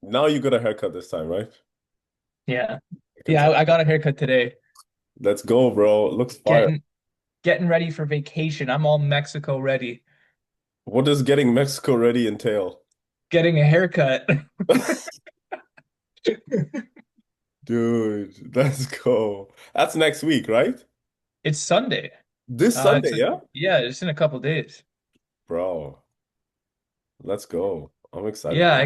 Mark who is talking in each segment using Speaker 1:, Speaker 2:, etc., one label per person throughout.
Speaker 1: Now you got a haircut this time, right?
Speaker 2: Yeah.
Speaker 1: I can
Speaker 2: Yeah,
Speaker 1: tell.
Speaker 2: I got a haircut today.
Speaker 1: Let's go, bro. It looks fire.
Speaker 2: Getting ready for vacation. I'm all Mexico ready.
Speaker 1: What does getting Mexico ready entail?
Speaker 2: Getting a haircut.
Speaker 1: Dude, let's go. That's next week, right?
Speaker 2: It's Sunday.
Speaker 1: This Sunday, yeah?
Speaker 2: Yeah, it's in a couple days.
Speaker 1: Bro, let's go. I'm excited.
Speaker 2: Yeah, I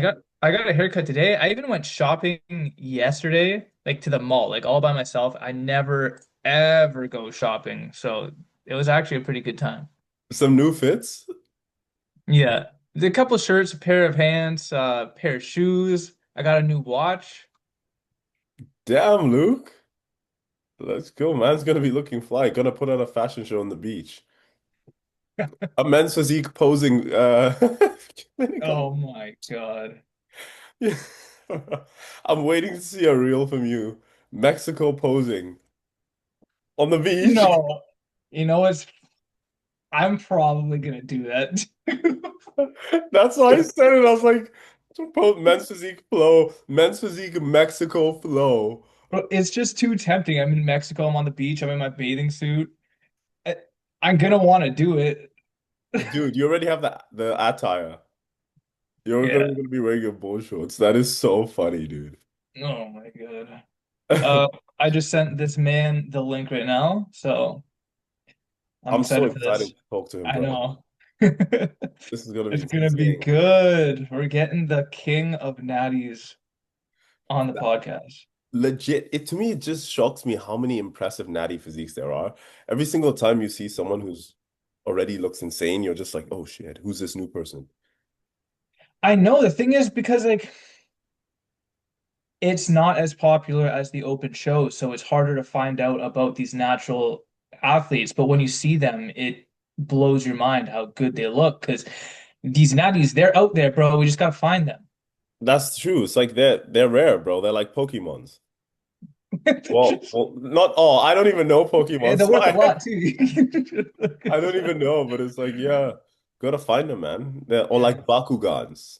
Speaker 2: got a haircut today. I even went shopping yesterday, like to the mall, like all by myself. I never ever go shopping, so it was actually a pretty good time.
Speaker 1: Some new fits?
Speaker 2: Yeah, a couple shirts, a pair of pants, pair of shoes. I got a new watch.
Speaker 1: Damn, Luke. Let's go. Man's gonna be looking fly. Gonna put on a fashion show on the beach. A men's physique posing clinic.
Speaker 2: Oh my God.
Speaker 1: Yeah. I'm waiting to see a reel from you. Mexico posing on the beach.
Speaker 2: No, you know what's I'm probably gonna do that.
Speaker 1: That's why I said it. I was like, men's physique flow, men's physique Mexico flow.
Speaker 2: Bro, it's just too tempting. I'm in Mexico, I'm on the beach, I'm in my bathing suit. I- I'm gonna want to do it.
Speaker 1: Dude, you already have the attire. You're
Speaker 2: Yeah.
Speaker 1: gonna be wearing your bowl shorts. That is so funny, dude.
Speaker 2: Oh my God. Uh, I just sent this man the link right now, so I'm
Speaker 1: I'm so
Speaker 2: excited for
Speaker 1: excited
Speaker 2: this.
Speaker 1: to talk to him,
Speaker 2: I
Speaker 1: bro.
Speaker 2: know.
Speaker 1: This is gonna be
Speaker 2: It's gonna be
Speaker 1: insane.
Speaker 2: good. We're getting the king of natties on the podcast.
Speaker 1: Legit, it to me, it just shocks me how many impressive natty physiques there are. Every single time you see someone who's already looks insane, you're just like, oh shit, who's this new person?
Speaker 2: I know the thing is because like it's not as popular as the open shows, so it's harder to find out about these natural athletes. But when you see them, it blows your mind how good they look because these natties, they're out there, bro. We just gotta find them.
Speaker 1: That's true. It's like they're rare, bro. They're like Pokemons. Well, not all. I don't even know Pokemon,
Speaker 2: And they're
Speaker 1: so
Speaker 2: worth a lot too.
Speaker 1: I don't even know. But it's like, yeah, gotta find them, man. Or
Speaker 2: Yeah,
Speaker 1: like Bakugans.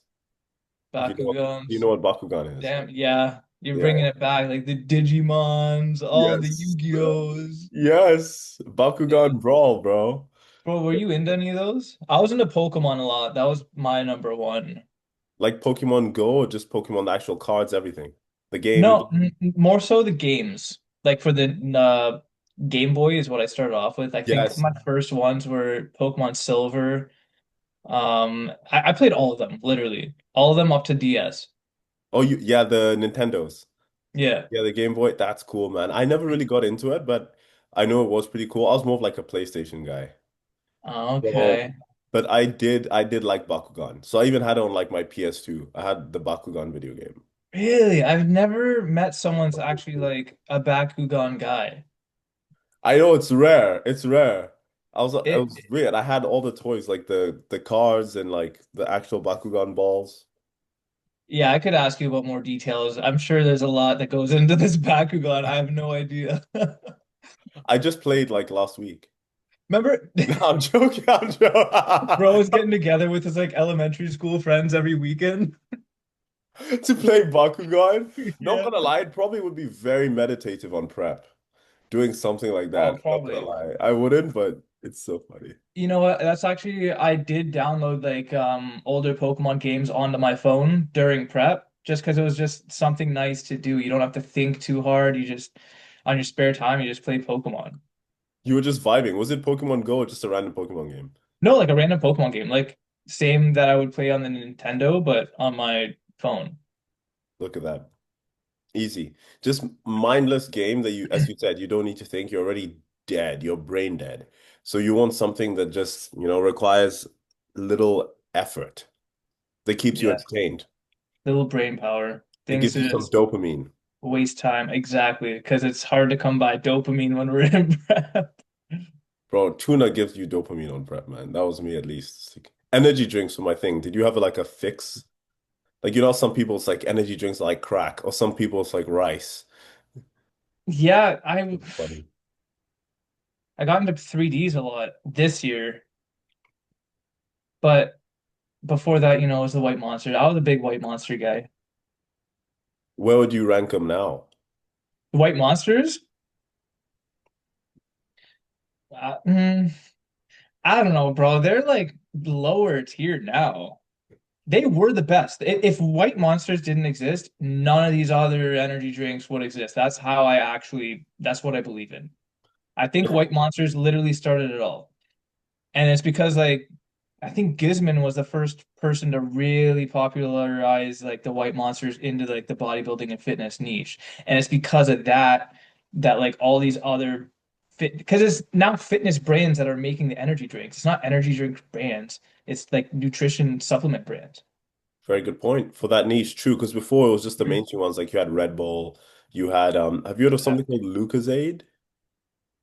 Speaker 1: If you
Speaker 2: Bakugans.
Speaker 1: know what Bakugan is.
Speaker 2: Damn, yeah. You're
Speaker 1: Yeah.
Speaker 2: bringing it back, like the Digimons, all the
Speaker 1: Yes, bro.
Speaker 2: Yu-Gi-Ohs.
Speaker 1: Yes.
Speaker 2: Yeah.
Speaker 1: Bakugan Brawl, bro.
Speaker 2: Bro, were you into any of those? I was into Pokemon a lot. That was my number one.
Speaker 1: Like Pokemon Go or just Pokemon, the actual cards, everything. The game.
Speaker 2: No, more so the games. Like for the Game Boy is what I started off with. I think
Speaker 1: Yes.
Speaker 2: my first ones were Pokemon Silver. I played all of them, literally. All of them up to DS.
Speaker 1: Oh, yeah, the Nintendos.
Speaker 2: Yeah.
Speaker 1: Yeah, the Game Boy. That's cool, man. I never really got into it, but I know it was pretty cool. I was more of like a PlayStation guy. So,
Speaker 2: Okay.
Speaker 1: but I did like Bakugan. So I even had it on like my PS2. I had the Bakugan video game.
Speaker 2: Really? I've never met someone that's actually like a Bakugan guy.
Speaker 1: I know it's rare. It's rare. It
Speaker 2: It,
Speaker 1: was weird. I had all the toys, like the cards and like the actual Bakugan balls.
Speaker 2: yeah, I could ask you about more details. I'm sure there's a lot that goes into this Bakugan. I have no idea.
Speaker 1: I just played like last week.
Speaker 2: Remember,
Speaker 1: No, I'm joking. I'm joking.
Speaker 2: bro was getting together with his like elementary school friends every weekend.
Speaker 1: To play Bakugan. Not
Speaker 2: Yeah.
Speaker 1: gonna lie, it probably would be very meditative on prep. Doing something like
Speaker 2: Oh,
Speaker 1: that. Not gonna
Speaker 2: probably.
Speaker 1: lie. I wouldn't, but it's so funny.
Speaker 2: You know what? That's actually I did download like older Pokemon games onto my phone during prep just because it was just something nice to do. You don't have to think too hard. You just on your spare time you just play Pokemon.
Speaker 1: You were just vibing. Was it Pokemon Go or just a random Pokemon game?
Speaker 2: No, like a random Pokemon game, like same that I would play on the Nintendo, but on my phone.
Speaker 1: Look at that. Easy. Just mindless game that as you said, you don't need to think. You're already dead. You're brain dead. So you want something that just, requires little effort that keeps you
Speaker 2: Yeah,
Speaker 1: entertained.
Speaker 2: little brain power,
Speaker 1: It
Speaker 2: things
Speaker 1: gives you
Speaker 2: to
Speaker 1: some
Speaker 2: just
Speaker 1: dopamine.
Speaker 2: waste time. Exactly, because it's hard to come by dopamine when we're in prep.
Speaker 1: Bro, tuna gives you dopamine on prep, man. That was me at least. Like, energy drinks were my thing. Did you have like a fix? Like, some people it's like energy drinks are like crack, or some people it's like rice.
Speaker 2: Yeah, I
Speaker 1: Funny.
Speaker 2: I got into 3Ds a lot this year, but before that, it was the White Monster. I was a big White Monster guy.
Speaker 1: Where would you rank them now?
Speaker 2: The White Monsters? Uh, mm, I don't know, bro. They're like lower tier now. They were the best. If White Monsters didn't exist, none of these other energy drinks would exist. That's what I believe in. I think White Monsters literally started it all. And it's because like I think Gizman was the first person to really popularize like the white monsters into like the bodybuilding and fitness niche. And it's because of that that like all these other fit because it's now fitness brands that are making the energy drinks. It's not energy drink brands. It's like nutrition supplement brands.
Speaker 1: Very good point. For that niche, true, because before it was just the
Speaker 2: Mm.
Speaker 1: mainstream ones, like you had Red Bull, you had have you heard of
Speaker 2: Yeah.
Speaker 1: something called Lucozade?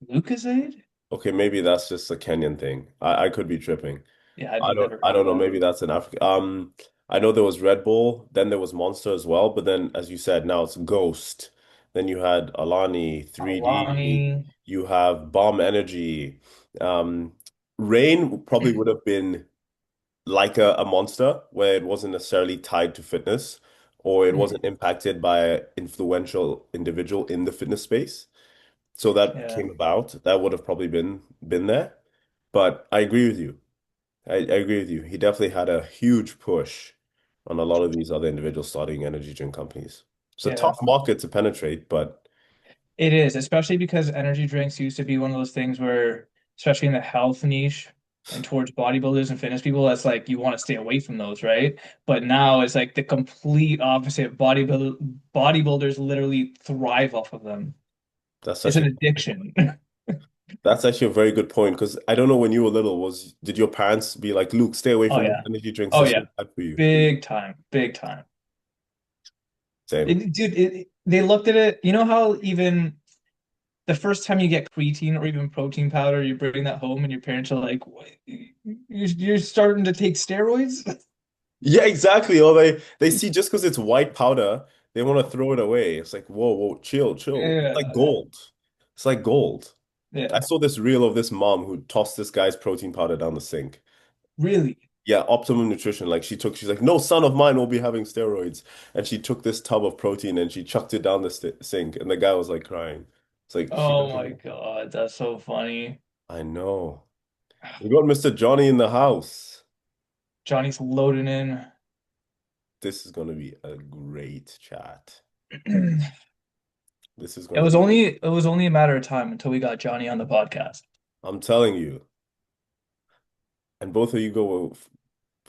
Speaker 2: Lucozade?
Speaker 1: Okay, maybe that's just a Kenyan thing. I could be tripping.
Speaker 2: Yeah, I've never
Speaker 1: I
Speaker 2: heard of
Speaker 1: don't know.
Speaker 2: that.
Speaker 1: Maybe that's an African. I know there was Red Bull, then there was Monster as well, but then as you said, now it's Ghost. Then you had Alani, 3D,
Speaker 2: Alani.
Speaker 1: you have Bomb Energy. Um, Rain probably would have been like a monster where it wasn't necessarily tied to fitness or it wasn't
Speaker 2: Mm.
Speaker 1: impacted by an influential individual in the fitness space. So that
Speaker 2: Yeah,
Speaker 1: came about. That would have probably been there. But I agree with you. I agree with you. He definitely had a huge push on a lot of these other individuals starting energy drink companies. It's a
Speaker 2: yeah.
Speaker 1: tough market to penetrate, but
Speaker 2: It is, especially because energy drinks used to be one of those things where, especially in the health niche and towards bodybuilders and fitness people, that's like you want to stay away from those, right? But now it's like the complete opposite. Bodybuilders literally thrive off of them.
Speaker 1: that's
Speaker 2: It's an
Speaker 1: actually
Speaker 2: addiction.
Speaker 1: that's actually a very good point because I don't know when you were little, did your parents be like, Luke, stay away
Speaker 2: Oh
Speaker 1: from those
Speaker 2: yeah.
Speaker 1: energy drinks,
Speaker 2: Oh
Speaker 1: this
Speaker 2: yeah.
Speaker 1: is bad for you.
Speaker 2: Big time. Big time.
Speaker 1: Same.
Speaker 2: They looked at it. You know how even the first time you get creatine or even protein powder, you bring that home and your parents are like, "What? You're starting to take steroids?"
Speaker 1: Yeah, exactly. Or they see just because it's white powder, they want to throw it away. It's like, whoa, whoa, chill, chill. It's like
Speaker 2: Yeah,
Speaker 1: gold. It's like gold. I
Speaker 2: yeah,
Speaker 1: saw this reel of this mom who tossed this guy's protein powder down the sink.
Speaker 2: really.
Speaker 1: Yeah, optimum nutrition. Like she's like, no son of mine will be having steroids. And she took this tub of protein and she chucked it down the st sink. And the guy was like crying. It's like, she
Speaker 2: Oh
Speaker 1: doesn't
Speaker 2: my
Speaker 1: know.
Speaker 2: God, that's so funny.
Speaker 1: I know. We got Mr. Johnny in the house.
Speaker 2: Johnny's loading in.
Speaker 1: This is going to be a great chat. This is
Speaker 2: It
Speaker 1: going to
Speaker 2: was
Speaker 1: be,
Speaker 2: only it was only a matter of time until we got Johnny on the podcast.
Speaker 1: I'm telling you. And both of you go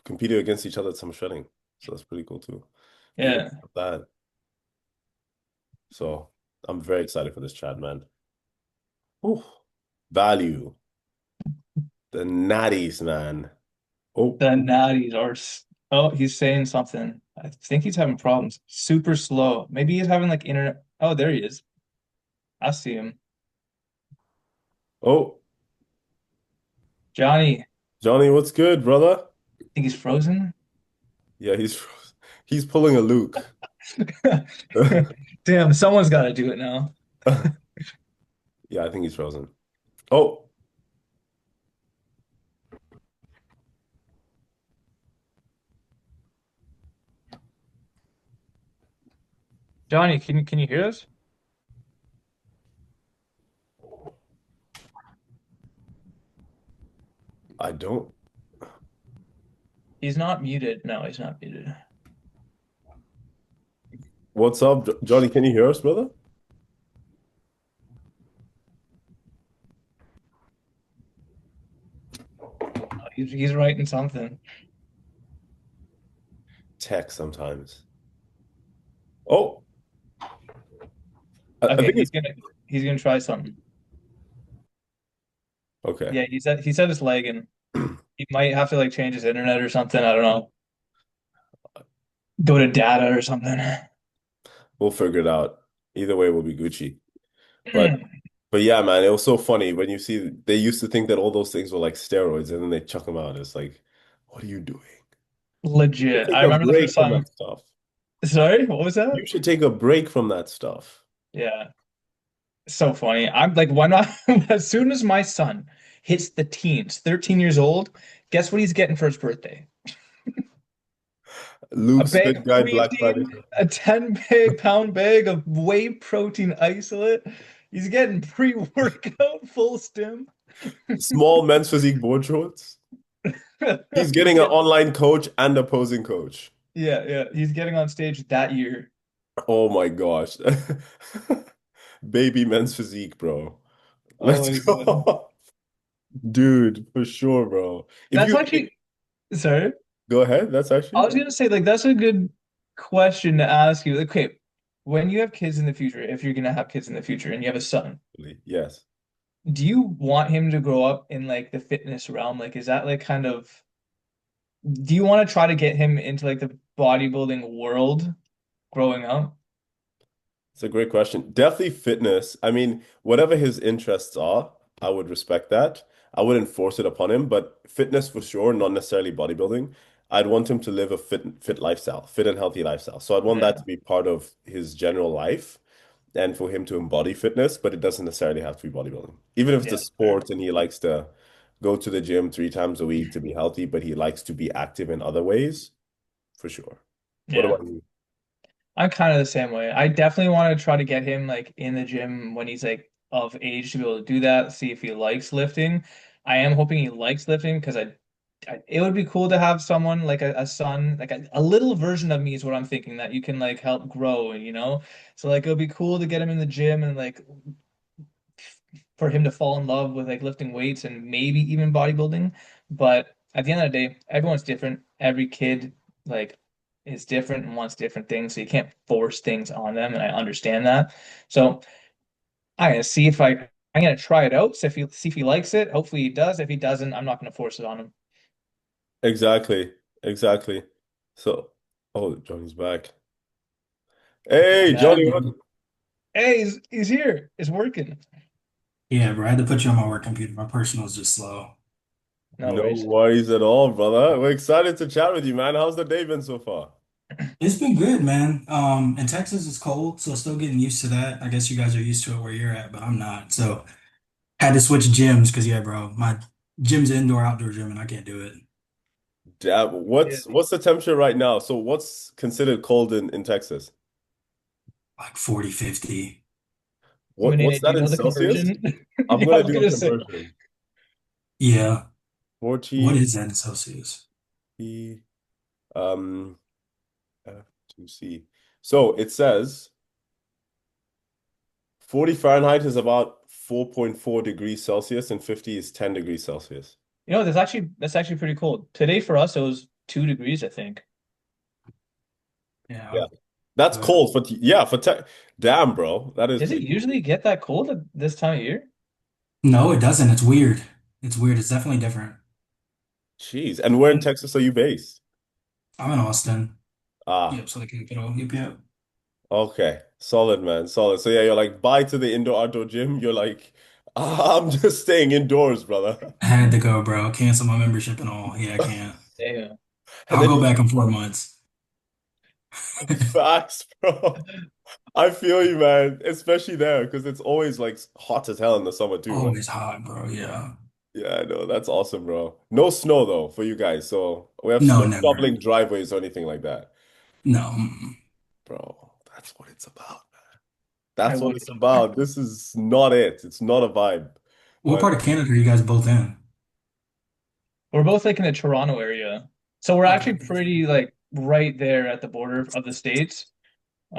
Speaker 1: competing against each other at some shredding. So that's pretty cool too. Even
Speaker 2: Yeah,
Speaker 1: that. So I'm very excited for this chat, man. Ooh, value. The natties, man. Oh,
Speaker 2: the natties are. Oh, he's saying something. I think he's having problems. Super slow. Maybe he's having like internet. Oh, there he is. I see him.
Speaker 1: oh,
Speaker 2: Johnny,
Speaker 1: Johnny, what's good, brother?
Speaker 2: I think he's frozen.
Speaker 1: Yeah, he's pulling a Luke.
Speaker 2: Damn, someone's got to do it now.
Speaker 1: Yeah, I think he's frozen. Oh,
Speaker 2: Johnny, can you hear us?
Speaker 1: I don't.
Speaker 2: He's not muted. No, he's not muted.
Speaker 1: What's up, Johnny? Can you hear us, brother?
Speaker 2: He's writing something.
Speaker 1: Tech sometimes. Oh, I
Speaker 2: Okay,
Speaker 1: think it's
Speaker 2: he's gonna try something.
Speaker 1: okay.
Speaker 2: Yeah, he said it's lagging. He might have to like change his internet or something. I don't know. Go to data or something.
Speaker 1: We'll figure it out. Either way, we'll be Gucci. But but yeah, man, it was so funny when you see they used to think that all those things were like steroids, and then they chuck them out. It's like, what are you doing? You should
Speaker 2: Legit.
Speaker 1: take
Speaker 2: I
Speaker 1: a
Speaker 2: remember the
Speaker 1: break
Speaker 2: first
Speaker 1: from
Speaker 2: time.
Speaker 1: that stuff.
Speaker 2: Sorry, what was that?
Speaker 1: You should take a break from that stuff.
Speaker 2: Yeah, so funny. I'm like, why not? As soon as my son hits the teens, 13 years old, guess what he's getting for his birthday? A
Speaker 1: Luke's
Speaker 2: bag
Speaker 1: Fit
Speaker 2: of
Speaker 1: Guide Black Friday.
Speaker 2: creatine, a 10 pound bag of whey protein isolate. He's getting pre-workout full stim.
Speaker 1: Small men's physique board shorts. He's
Speaker 2: He's
Speaker 1: getting an
Speaker 2: getting,
Speaker 1: online coach and a posing coach.
Speaker 2: yeah, yeah. He's getting on stage that year.
Speaker 1: Oh my gosh. Baby men's physique, bro.
Speaker 2: Oh
Speaker 1: Let's
Speaker 2: my God.
Speaker 1: go. Dude, for sure, bro. If
Speaker 2: That's
Speaker 1: you
Speaker 2: actually, sorry.
Speaker 1: go ahead, that's
Speaker 2: I
Speaker 1: actually
Speaker 2: was gonna say, like, that's a good question to ask you. Like, okay, when you have kids in the future, if you're gonna have kids in the future and you have a son,
Speaker 1: yes.
Speaker 2: do you want him to grow up in like the fitness realm? Like, is that like kind of, do you want to try to get him into like the bodybuilding world growing up?
Speaker 1: It's a great question. Definitely fitness. I mean, whatever his interests are, I would respect that. I wouldn't force it upon him, but fitness for sure, not necessarily bodybuilding. I'd want him to live a fit lifestyle, fit and healthy lifestyle. So I'd want that
Speaker 2: Yeah,
Speaker 1: to be part of his general life and for him to embody fitness, but it doesn't necessarily have to be bodybuilding. Even if it's a
Speaker 2: yeah, fair.
Speaker 1: sport and he likes to go to the gym 3 times a week to be healthy, but he likes to be active in other ways, for sure. What
Speaker 2: Yeah.
Speaker 1: about you?
Speaker 2: I'm kind of the same way. I definitely want to try to get him like in the gym when he's like of age to be able to do that, see if he likes lifting. I am hoping he likes lifting because it would be cool to have someone like a son, like a little version of me is what I'm thinking that you can like help grow, you know? So like it would be cool to get him in the gym and like for him to fall in love with like lifting weights and maybe even bodybuilding. But at the end of the day, everyone's different. Every kid like is different and wants different things, so you can't force things on them, and I understand that. So I'm gonna see if I'm gonna try it out, see if he likes it. Hopefully he does. If he doesn't, I'm not gonna force it on him.
Speaker 1: Exactly. Exactly. So, oh, Johnny's back. Hey,
Speaker 3: Back,
Speaker 1: Johnny,
Speaker 3: bro.
Speaker 1: what?
Speaker 2: Hey, he's here. It's working.
Speaker 3: Yeah, bro. I had to put you on my work computer. My personal is just slow.
Speaker 2: No
Speaker 1: No
Speaker 2: worries.
Speaker 1: worries at all, brother. We're excited to chat with you, man. How's the day been so far?
Speaker 3: It's been good, man. In Texas it's cold, so still getting used to that. I guess you guys are used to it where you're at, but I'm not. So had to switch gyms because yeah, bro, my gym's an indoor outdoor gym and I can't do it.
Speaker 1: Damn,
Speaker 2: Yeah.
Speaker 1: what's the temperature right now? So what's considered cold in Texas?
Speaker 3: Like 40, 50.
Speaker 1: What's
Speaker 2: Manene, do
Speaker 1: that
Speaker 2: you
Speaker 1: in
Speaker 2: know the
Speaker 1: Celsius?
Speaker 2: conversion?
Speaker 1: I'm
Speaker 2: Yeah, I
Speaker 1: gonna
Speaker 2: was
Speaker 1: do a
Speaker 2: gonna say.
Speaker 1: conversion.
Speaker 3: Yeah. What
Speaker 1: 40
Speaker 3: is that in Celsius?
Speaker 1: um F2C. So it says 40 Fahrenheit is about 4.4 degrees Celsius and 50 is 10 degrees Celsius.
Speaker 2: You know, that's actually pretty cold. Today for us it was 2 degrees, I think.
Speaker 3: Yeah.
Speaker 1: Yeah. That's
Speaker 3: But
Speaker 1: cold yeah, for te damn, bro. That is
Speaker 2: Does it
Speaker 1: pretty cool.
Speaker 2: usually get that cold at this time of year?
Speaker 3: no, it doesn't. It's weird. It's weird. It's definitely different.
Speaker 1: Jeez. And where in Texas are you based?
Speaker 3: I'm in Austin.
Speaker 1: Ah,
Speaker 3: Yep, so the capital. Yep, yep.
Speaker 1: okay. Solid, man. Solid. So yeah, you're like, bye to the indoor outdoor gym. You're like, I'm just staying indoors, brother.
Speaker 3: I had to go, bro. Cancel my membership and all. Yeah, I can't.
Speaker 2: Yeah.
Speaker 1: And
Speaker 3: I'll
Speaker 1: then
Speaker 3: go
Speaker 1: you
Speaker 3: back in 4 months.
Speaker 1: facts, bro. I feel you, man. Especially there, because it's always like hot as hell in the summer too, right?
Speaker 3: Always hot, bro. Yeah.
Speaker 1: Yeah, I know. That's awesome, bro. No snow though for you guys. So we have
Speaker 3: No,
Speaker 1: no
Speaker 3: never.
Speaker 1: shoveling driveways or anything like that.
Speaker 3: No. Mm-mm.
Speaker 1: Bro, that's what it's about.
Speaker 2: I
Speaker 1: That's what it's
Speaker 2: wish.
Speaker 1: about. This is not it. It's not a vibe.
Speaker 3: What
Speaker 1: But
Speaker 3: part of Canada are you guys both in?
Speaker 2: We're both like in the Toronto area. So we're
Speaker 3: Okay.
Speaker 2: actually pretty like right there at the border of the states.
Speaker 3: Hmm.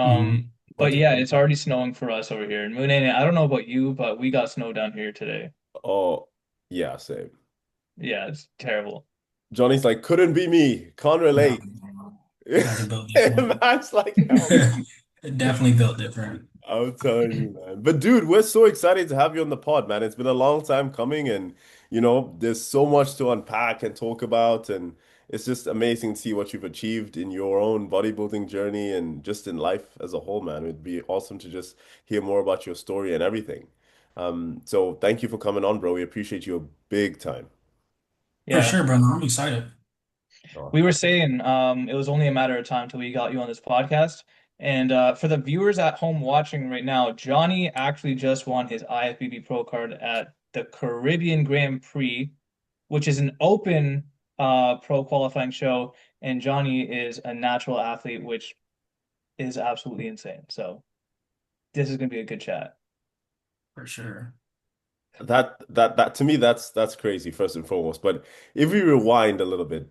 Speaker 2: But
Speaker 1: but
Speaker 2: yeah, it's already snowing for us over here. And Moonane, I don't know about you, but we got snow down here today.
Speaker 1: oh yeah, same.
Speaker 2: Yeah, it's terrible.
Speaker 1: Johnny's like, couldn't be me. Can't
Speaker 3: No,
Speaker 1: relate.
Speaker 3: no. You guys are built different.
Speaker 1: Man's like, hell no.
Speaker 3: Definitely built different.
Speaker 1: I'm telling you, man. But dude, we're so excited to have you on the pod, man. It's been a long time coming, and there's so much to unpack and talk about, and it's just amazing to see what you've achieved in your own bodybuilding journey and just in life as a whole, man. It'd be awesome to just hear more about your story and everything. So thank you for coming on, bro. We appreciate you a big time.
Speaker 3: For
Speaker 2: Yeah.
Speaker 3: sure, brother. I'm excited.
Speaker 2: We were
Speaker 1: Awesome.
Speaker 2: saying it was only a matter of time till we got you on this podcast. And for the viewers at home watching right now, Johnny actually just won his IFBB Pro card at the Caribbean Grand Prix, which is an open pro qualifying show, and Johnny is a natural athlete, which is absolutely insane. So this is gonna be a good chat.
Speaker 3: For sure.
Speaker 1: That to me that's crazy first and foremost. But if we rewind a little bit,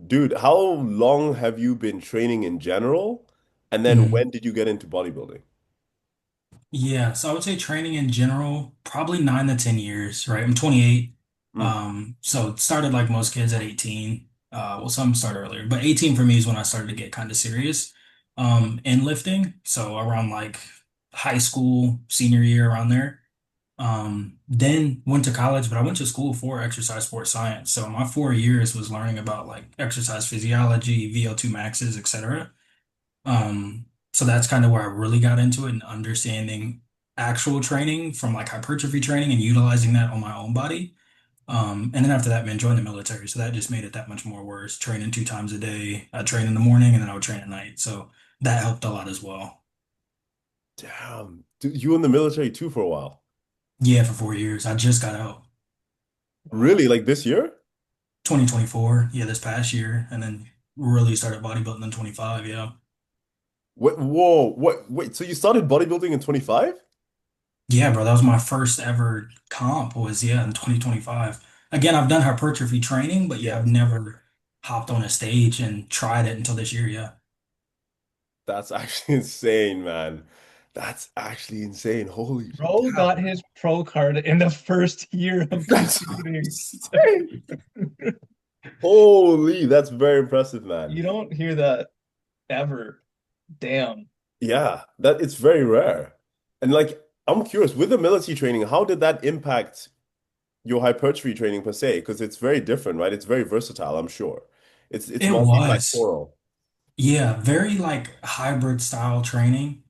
Speaker 1: dude, how long have you been training in general? And then
Speaker 3: Mhm.
Speaker 1: when did you get into bodybuilding?
Speaker 3: Yeah, so I would say training in general, probably 9 to 10 years, right? I'm 28.
Speaker 1: Mm.
Speaker 3: So it started like most kids at 18. Well, some start earlier, but 18 for me is when I started to get kind of serious in lifting. So around like high school, senior year, around there. Then went to college, but I went to school for exercise sports science. So my 4 years was learning about like exercise physiology, VO2 maxes, etc. Um, so that's kind of where I really got into it and understanding actual training from like hypertrophy training and utilizing that on my own body. And then after that, man, joined the military. So that just made it that much more worse. Training 2 times a day. I train in the morning and then I would train at night. So that helped a lot as well.
Speaker 1: Damn. Dude, you were in the military too for a while.
Speaker 3: Yeah, for 4 years. I just got out
Speaker 2: Wow.
Speaker 1: Really? Like this year?
Speaker 3: 2024. Yeah, this past year. And then really started bodybuilding in 25. Yeah.
Speaker 1: What, whoa, what, wait, so you started bodybuilding in 25?
Speaker 3: Yeah, bro, that was my first ever comp was yeah in 2025. Again, I've done hypertrophy training, but yeah, I've
Speaker 1: Yes.
Speaker 3: never hopped on a stage and tried it until this year, yeah.
Speaker 1: That's actually insane, man. That's actually insane. Holy
Speaker 2: Bro got
Speaker 1: damn.
Speaker 2: his pro card in the first year of
Speaker 1: That's
Speaker 2: competing.
Speaker 1: insane. Holy, that's very impressive, man.
Speaker 2: You don't hear that ever. Damn.
Speaker 1: Yeah, that it's very rare. And like, I'm curious, with the military training, how did that impact your hypertrophy training per se? Because it's very different, right? It's very versatile, I'm sure. It's
Speaker 3: It was.
Speaker 1: multifactorial.
Speaker 3: Yeah, very like hybrid style training.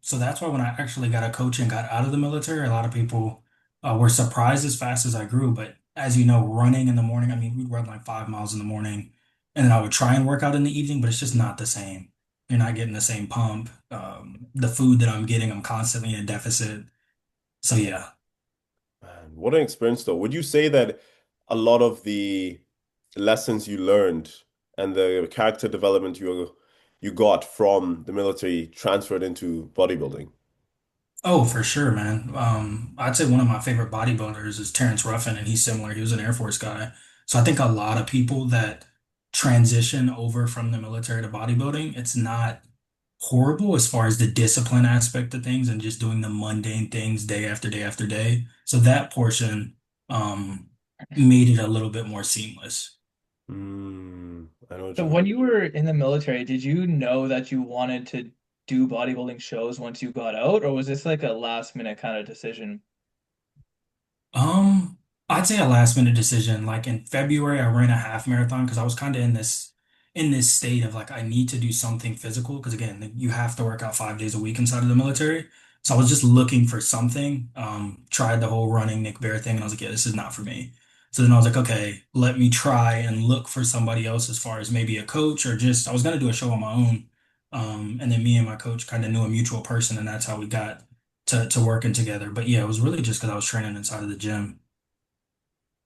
Speaker 3: So that's why when I actually got a coach and got out of the military, a lot of people were surprised as fast as I grew. But as you know, running in the morning, I mean, we'd run like 5 miles in the morning, and then I would try and work out in the evening, but it's just not the same. You're not getting the same pump. The food that I'm getting, I'm constantly in a deficit. So yeah.
Speaker 1: Man, what an experience though. Would you say that a lot of the lessons you learned and the character development you got from the military transferred into bodybuilding?
Speaker 3: Oh, for sure, man. I'd say one of my favorite bodybuilders is Terrence Ruffin, and he's similar. He was an Air Force guy. So I think a lot of people that transition over from the military to bodybuilding, it's not horrible as far as the discipline aspect of things and just doing the mundane things day after day after day. So that portion, um, made it a little bit more seamless.
Speaker 1: I know what
Speaker 2: So
Speaker 1: you mean.
Speaker 2: when you were in the military, did you know that you wanted to do bodybuilding shows once you got out, or was this like a last minute kind of decision?
Speaker 3: Um, I'd say a last minute decision. Like in February, I ran a half marathon because I was kind of in this state of like I need to do something physical because again, you have to work out 5 days a week inside of the military. So I was just looking for something. Tried the whole running Nick Bear thing, and I was like, yeah, this is not for me. So then I was like, okay, let me try and look for somebody else as far as maybe a coach or just I was gonna do a show on my own. And then me and my coach kind of knew a mutual person, and that's how we got to working together. But yeah, it was really just because I was training inside of the gym.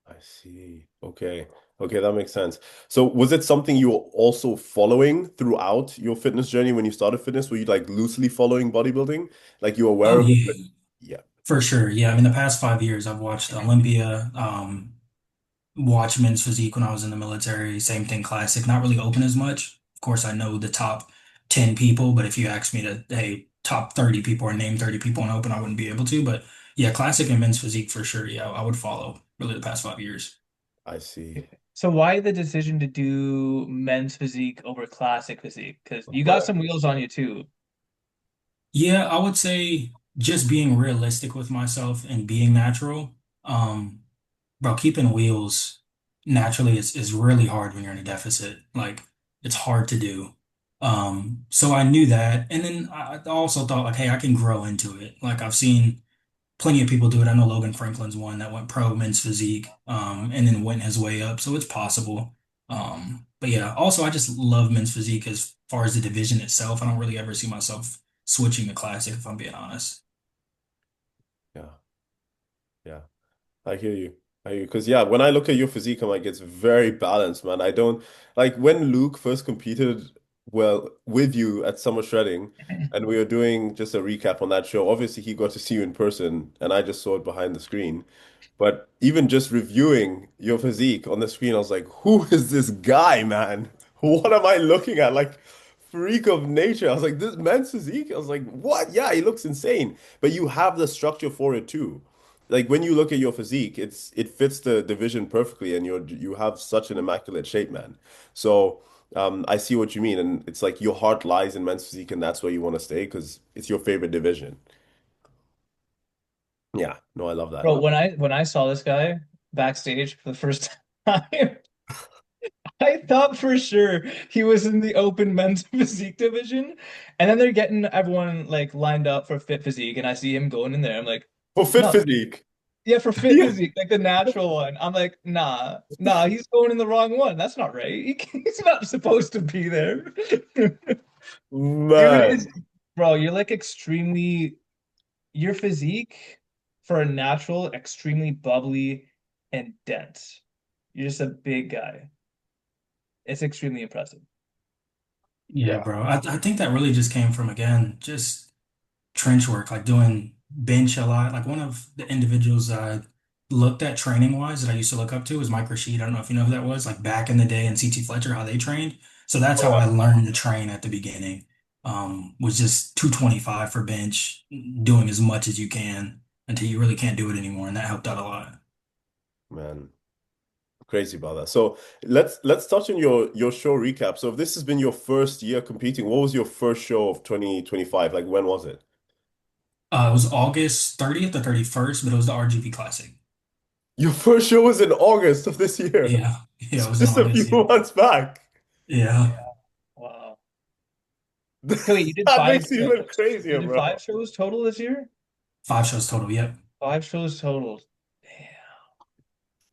Speaker 1: I see. Okay. Okay, that makes sense. So was it something you were also following throughout your fitness journey when you started fitness? Were you like loosely following bodybuilding? Like you were aware
Speaker 3: Oh
Speaker 1: of it?
Speaker 3: yeah,
Speaker 1: But yeah,
Speaker 3: for sure. Yeah, I mean the past 5 years I've watched Olympia, watched Men's Physique when I was in the military. Same thing, Classic. Not really open as much. Of course, I know the top 10 people, but if you ask me to, hey, top 30 people or name 30 people in open, I wouldn't be able to. But yeah, Classic and Men's Physique for sure. Yeah, I would follow really the past 5 years.
Speaker 1: I see.
Speaker 2: So why the decision to do men's physique over classic physique? Because you got
Speaker 1: Right.
Speaker 2: some wheels on you too.
Speaker 3: Yeah, I would say just being realistic with myself and being natural. Um, Bro, keeping wheels naturally is really hard when you're in a deficit. Like it's hard to do. So I knew that. And then I also thought like, hey, I can grow into it. Like I've seen plenty of people do it. I know Logan Franklin's one that went pro men's physique, and then went his way up. So it's possible. But yeah, also I just love men's physique as far as the division itself. I don't really ever see myself switching to classic if I'm being honest.
Speaker 1: Yeah. Yeah. I hear you. Because yeah, when I look at your physique, I'm like, it's very balanced, man. I don't like when Luke first competed well with you at Summer Shredding, and we were doing just a recap on that show. Obviously, he got to see you in person, and I just saw it behind the screen. But even just reviewing your physique on the screen, I was like, who is this guy, man? What am I looking at? Like, freak of nature. I was like, this man's physique? I was like, what? Yeah, he looks insane. But you have the structure for it too. Like when you look at your physique, it fits the division perfectly, and you have such an immaculate shape, man. So I see what you mean, and it's like your heart lies in men's physique, and that's where you want to stay because it's your favorite division. Yeah, no, I love that,
Speaker 2: Bro,
Speaker 1: man.
Speaker 2: when I saw this guy backstage for the first time, I thought for sure he was in the open men's physique division. And then they're getting everyone like lined up for fit physique, and I see him going in there. I'm like,
Speaker 1: For fit
Speaker 2: no,
Speaker 1: physique.
Speaker 2: yeah, for fit
Speaker 1: Yeah.
Speaker 2: physique, like the natural one. I'm like, nah, he's going in the wrong one. That's not right. He's not supposed to be there. Dude
Speaker 1: Man.
Speaker 2: is, bro, you're like extremely, your physique for a natural, extremely bubbly and dense. You're just a big guy. It's extremely impressive.
Speaker 3: Yeah,
Speaker 1: Yeah.
Speaker 3: bro. I think that really just came from, again, just trench work, like doing bench a lot. Like one of the individuals I looked at training wise that I used to look up to was Mike Rashid. I don't know if you know who that was, like back in the day in CT Fletcher, how they trained. So that's
Speaker 1: Oh,
Speaker 3: how I
Speaker 1: yeah.
Speaker 3: learned to train at the beginning. Was just 225 for bench, doing as much as you can until you really can't do it anymore. And that helped out a lot.
Speaker 1: Man, crazy about that. So let's touch on your show recap. So if this has been your first year competing, what was your first show of 2025? Like when was it?
Speaker 3: It was August 30th or 31st, but it was the RGV Classic.
Speaker 1: Your first show was in August of this year.
Speaker 3: Yeah. Yeah, it
Speaker 1: So
Speaker 3: was in
Speaker 1: just a
Speaker 3: August.
Speaker 1: few
Speaker 3: Yeah.
Speaker 1: months back.
Speaker 3: Yeah.
Speaker 2: Wow. Okay, wait, you did
Speaker 1: That
Speaker 2: five
Speaker 1: makes it even
Speaker 2: shows. You
Speaker 1: crazier,
Speaker 2: did
Speaker 1: bro.
Speaker 2: five shows total this year?
Speaker 3: 5 shows total. Yep.
Speaker 2: Five shows total. Damn.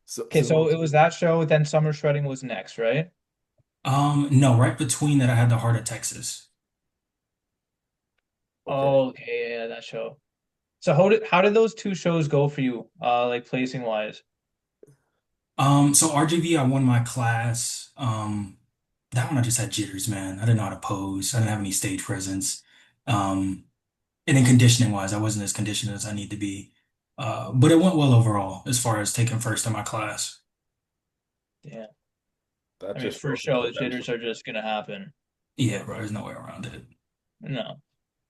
Speaker 1: So,
Speaker 2: Okay,
Speaker 1: so
Speaker 2: so it was that show, then Summer Shredding was next, right?
Speaker 3: No, right between that, I had the Heart of Texas.
Speaker 1: okay.
Speaker 2: Oh, okay, yeah, that show. So how did those two shows go for you, like placing wise?
Speaker 3: So RGV, I won my class. That one I just had jitters, man. I didn't know how to pose. I didn't have any stage presence. Um, and then conditioning wise, I wasn't as conditioned as I need to be. But it went well overall as far as taking first in my class.
Speaker 2: Yeah.
Speaker 1: That
Speaker 2: I mean,
Speaker 1: just
Speaker 2: first
Speaker 1: shows the
Speaker 2: show, the
Speaker 1: potential.
Speaker 2: jitters are just gonna happen.
Speaker 3: Yeah, bro, there's no way around it.
Speaker 2: No.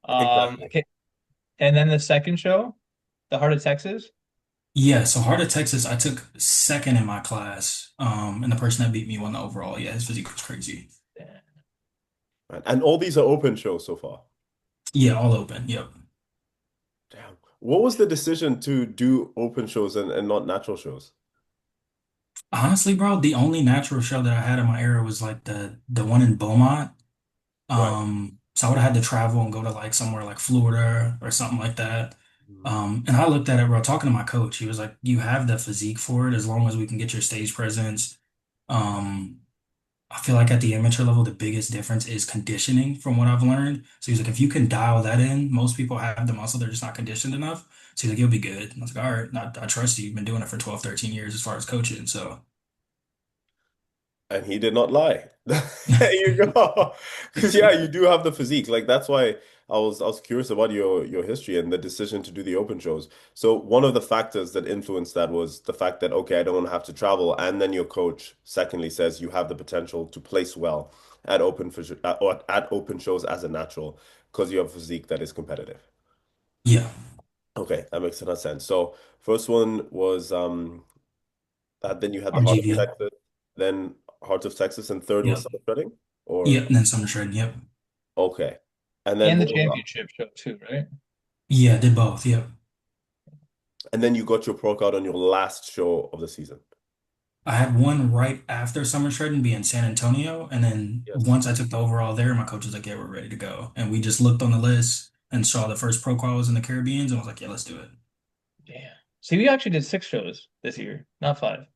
Speaker 1: Exactly.
Speaker 2: Okay. And then the second show, the Heart of Texas.
Speaker 3: Yeah, so Heart of Texas, I took second in my class. And the person that beat me won the overall. Yeah, his physique was crazy.
Speaker 2: Yeah.
Speaker 1: And all these are open shows so far.
Speaker 3: Yeah, all open. Yep.
Speaker 1: Damn. What was the decision to do open shows and not natural shows?
Speaker 3: Honestly, bro, the only natural show that I had in my era was like the one in Beaumont.
Speaker 1: Right.
Speaker 3: So I would have had to travel and go to like somewhere like Florida or something like that.
Speaker 1: Mm.
Speaker 3: And I looked at it, bro, talking to my coach. He was like, "You have the physique for it as long as we can get your stage presence." Um, I feel like at the amateur level, the biggest difference is conditioning from what I've learned. So he's like, if you can dial that in, most people have the muscle, they're just not conditioned enough. So he's like, you'll be good. And I was like, all right, I trust you. You've been doing it for 12, 13 years as far as coaching. So
Speaker 1: And he did not lie. There you go. Because yeah, you do have the physique. Like that's why I was curious about your history and the decision to do the open shows. So one of the factors that influenced that was the fact that okay, I don't want to have to travel, and then your coach secondly says you have the potential to place well at or at open shows as a natural because you have a physique that is competitive.
Speaker 3: yeah,
Speaker 1: Okay, that makes a ton of sense. So first one was then you had the Heart of
Speaker 3: RGV.
Speaker 1: Texas, then Heart of Texas, and third was
Speaker 3: Yep.
Speaker 1: Summer Shredding? Or
Speaker 3: Yep. And then Summer Shred. Yep.
Speaker 1: okay. And then
Speaker 2: And the
Speaker 1: what was that?
Speaker 2: championship show too, right?
Speaker 3: Yeah, did both. Yep.
Speaker 1: And then you got your pro card on your last show of the season.
Speaker 3: I had one right after Summer Shred and be in San Antonio. And then
Speaker 1: Yes.
Speaker 3: once I took the overall there, my coach was like, yeah, we're ready to go. And we just looked on the list and saw the first pro call was in the Caribbeans and was like, yeah, let's do it.
Speaker 2: Damn. See, we actually did six shows this year, not five.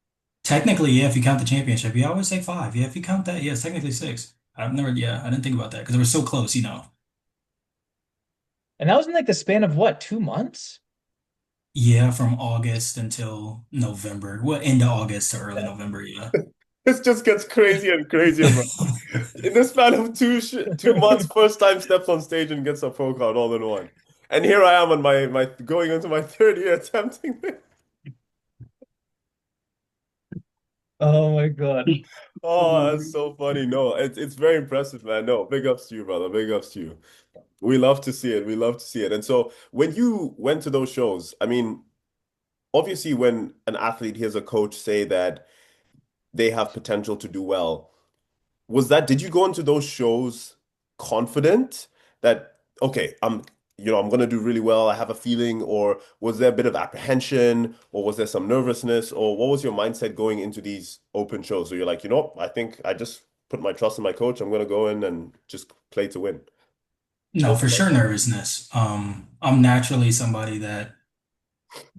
Speaker 3: Technically, yeah, if you count the championship, you always say 5. Yeah, if you count that, yeah, it's technically 6. I've never, yeah, I didn't think about that because it was so close.
Speaker 2: And that was in like the span of what, 2 months?
Speaker 3: Yeah, from August until November. Well, end of August to early November, yeah.
Speaker 1: This just gets crazier and crazier, bro. In the span of 2 months, first time steps on stage and gets a pro card all in one. And here I am on my going into my third year attempting it.
Speaker 2: Oh my God.
Speaker 1: Oh, that's so funny. No, it's very impressive, man. No, big ups to you, brother. Big ups to you. We love to see it. We love to see it. And so when you went to those shows, I mean, obviously when an athlete hears a coach say that they have potential to do well, did you go into those shows confident that, okay, I'm gonna do really well, I have a feeling, or was there a bit of apprehension, or was there some nervousness, or what was your mindset going into these open shows? So you're like, I think I just put my trust in my coach, I'm gonna go in and just play to win.
Speaker 3: No,
Speaker 1: What
Speaker 3: for
Speaker 1: was
Speaker 3: sure
Speaker 1: that
Speaker 3: nervousness. I'm naturally somebody that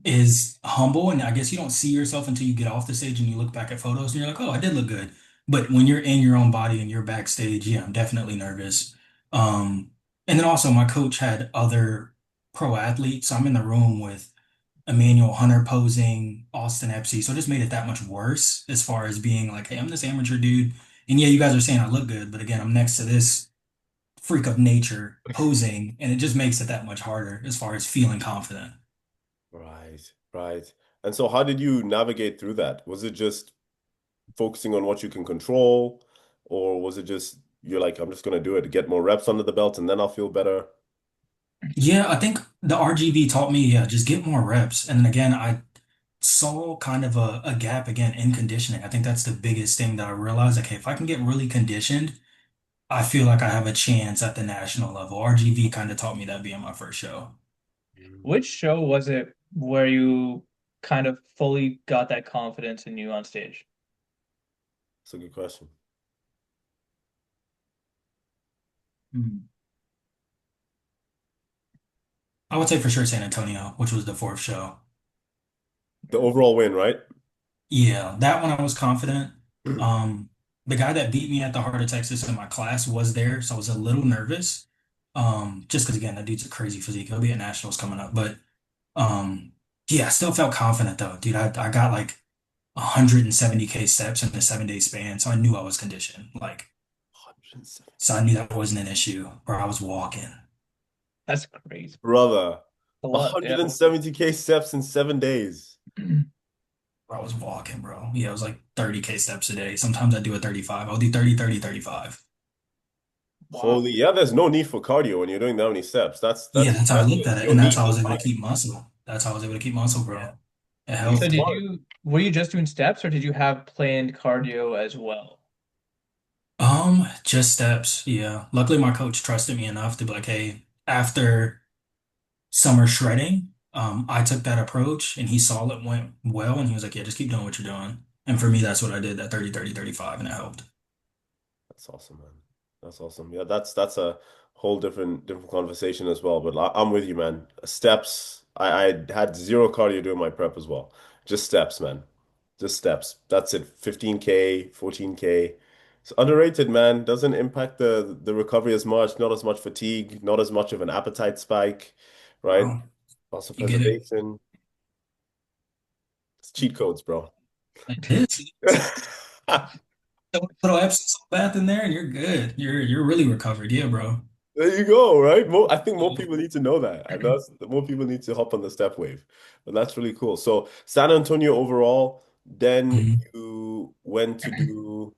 Speaker 3: is humble, and I guess you don't see yourself until you get off the stage and you look back at photos and you're like, oh, I did look good. But when you're in your own body and you're backstage, yeah, I'm definitely nervous. Um, and then also my coach had other pro athletes. So I'm in the room with Emmanuel Hunter posing, Austin Epsy. So it just made it that much worse as far as being like, hey, I'm this amateur dude. And yeah, you guys are saying I look good, but again, I'm next to this freak of nature posing, and it just makes it that much harder as far as feeling confident.
Speaker 1: Right, right. And so how did you navigate through that? Was it just focusing on what you can control, or was it just you're like, I'm just gonna do it, get more reps under the belt, and then I'll feel better?
Speaker 3: Yeah, I think the RGB taught me, yeah, just get more reps. And then again, I saw kind of a gap again in conditioning. I think that's the biggest thing that I realized. Okay, if I can get really conditioned, I feel like I have a chance at the national level. RGV kind of taught me that being my first show.
Speaker 1: Mm.
Speaker 2: Which show was it where you kind of fully got that confidence in you on stage?
Speaker 1: That's a good question.
Speaker 3: Hmm. I would say for sure San Antonio, which was the fourth show.
Speaker 1: The overall win, right?
Speaker 3: Yeah, that one I was confident. Um, the guy that beat me at the Heart of Texas in my class was there, so I was a little nervous. Just because again, that dude's a crazy physique. He'll be at nationals coming up, but um, yeah, I still felt confident though, dude. I got like 170K steps in a 7 day span, so I knew I was conditioned. Like,
Speaker 1: 170.
Speaker 3: so I knew that wasn't an issue. Where I was walking,
Speaker 2: That's crazy.
Speaker 1: Brother,
Speaker 2: A lot, yeah.
Speaker 1: 170K steps in 7 days.
Speaker 3: where I was walking, bro. Yeah, it was like 30K steps a day. Sometimes I do a 35. I'll do 30, 30, 35.
Speaker 2: Wow.
Speaker 1: Holy, yeah, there's no need for cardio when you're doing that many steps. That's
Speaker 3: Yeah,
Speaker 1: that's
Speaker 3: that's how I
Speaker 1: that's
Speaker 3: looked at it,
Speaker 1: your
Speaker 3: and that's
Speaker 1: knees
Speaker 3: how I
Speaker 1: are
Speaker 3: was able to
Speaker 1: fine.
Speaker 3: keep muscle. That's how I was able to keep muscle, bro. It
Speaker 1: Be
Speaker 2: So
Speaker 3: helped.
Speaker 2: did
Speaker 1: smart.
Speaker 2: you were you just doing steps or did you have planned cardio as well?
Speaker 3: Just steps. Yeah. Luckily, my coach trusted me enough to be like, hey, after summer shredding, I took that approach and he saw it went well and he was like, yeah, just keep doing what you're doing. And for me, that's what I did, that 30, 30, 35, and it helped.
Speaker 1: That's awesome, man. That's awesome. Yeah, that's a whole different conversation as well. But I'm with you, man. Steps. I had zero cardio doing my prep as well. Just steps, man. Just steps. That's it. 15K, 14K. It's underrated, man. Doesn't impact the recovery as much. Not as much fatigue. Not as much of an appetite spike, right?
Speaker 3: Bro,
Speaker 1: Also
Speaker 3: you get it.
Speaker 1: preservation. It's cheat codes, bro.
Speaker 3: It is. Throw a little Epsom salt bath in there and you're good. You're really recovered. Yeah, bro.
Speaker 1: There you go, right? I think more people need to know that. And that's more people need to hop on the step wave. But that's really cool. So San Antonio overall, then
Speaker 3: Mhm.
Speaker 1: you went to do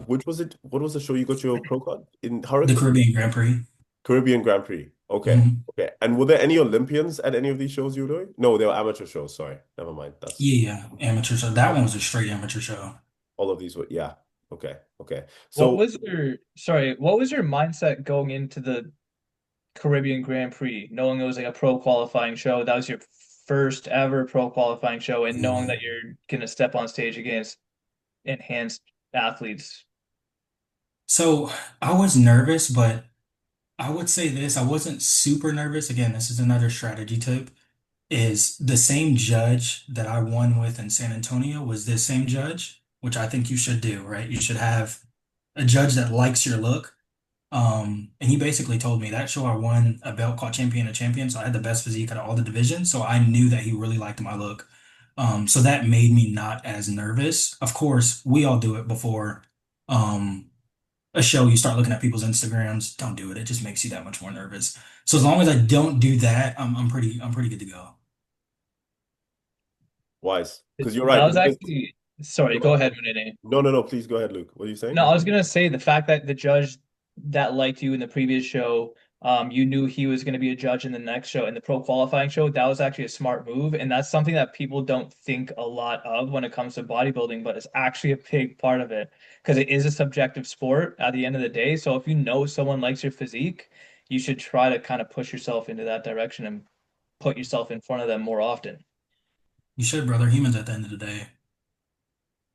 Speaker 1: which was it? What was the show you got your pro card in
Speaker 3: The
Speaker 1: Hurricane?
Speaker 3: Caribbean Grand Prix.
Speaker 1: Caribbean Grand Prix. Okay.
Speaker 3: Mhm.
Speaker 1: Okay. And were there any Olympians at any of these shows you were doing? No, they were amateur shows. Sorry. Never mind. That's
Speaker 3: Yeah, yeah. Amateur show. That one was a straight amateur show.
Speaker 1: all of these were, yeah. Okay. Okay.
Speaker 2: What
Speaker 1: So
Speaker 2: was your what was your mindset going into the Caribbean Grand Prix, knowing it was like a pro qualifying show? That was your first ever pro qualifying show, and knowing
Speaker 3: Yeah.
Speaker 2: that you're gonna step on stage against enhanced athletes.
Speaker 3: So I was nervous, but I would say this, I wasn't super nervous. Again, this is another strategy tip, is the same judge that I won with in San Antonio was this same judge, which I think you should do, right? You should have a judge that likes your look. And he basically told me that show I won a belt called Champion of Champions. So I had the best physique out of all the divisions. So I knew that he really liked my look. So that made me not as nervous. Of course, we all do it before um, a show. You start looking at people's Instagrams. Don't do it. It just makes you that much more nervous. So as long as I don't do that, I'm pretty good to go.
Speaker 1: Wise. Because you're right.
Speaker 2: That was actually, sorry,
Speaker 1: Go
Speaker 2: go
Speaker 1: ahead.
Speaker 2: ahead, Renee.
Speaker 1: No, no, no. Please go ahead, Luke. What are you saying?
Speaker 2: No, I was gonna say the fact that the judge that liked you in the previous show, you knew he was gonna be a judge in the next show, in the pro qualifying show. That was actually a smart move, and that's something that people don't think a lot of when it comes to bodybuilding, but it's actually a big part of it because it is a subjective sport at the end of the day. So if you know someone likes your physique, you should try to kind of push yourself into that direction and put yourself in front of them more often.
Speaker 3: You should, brother. Humans at the end of the day.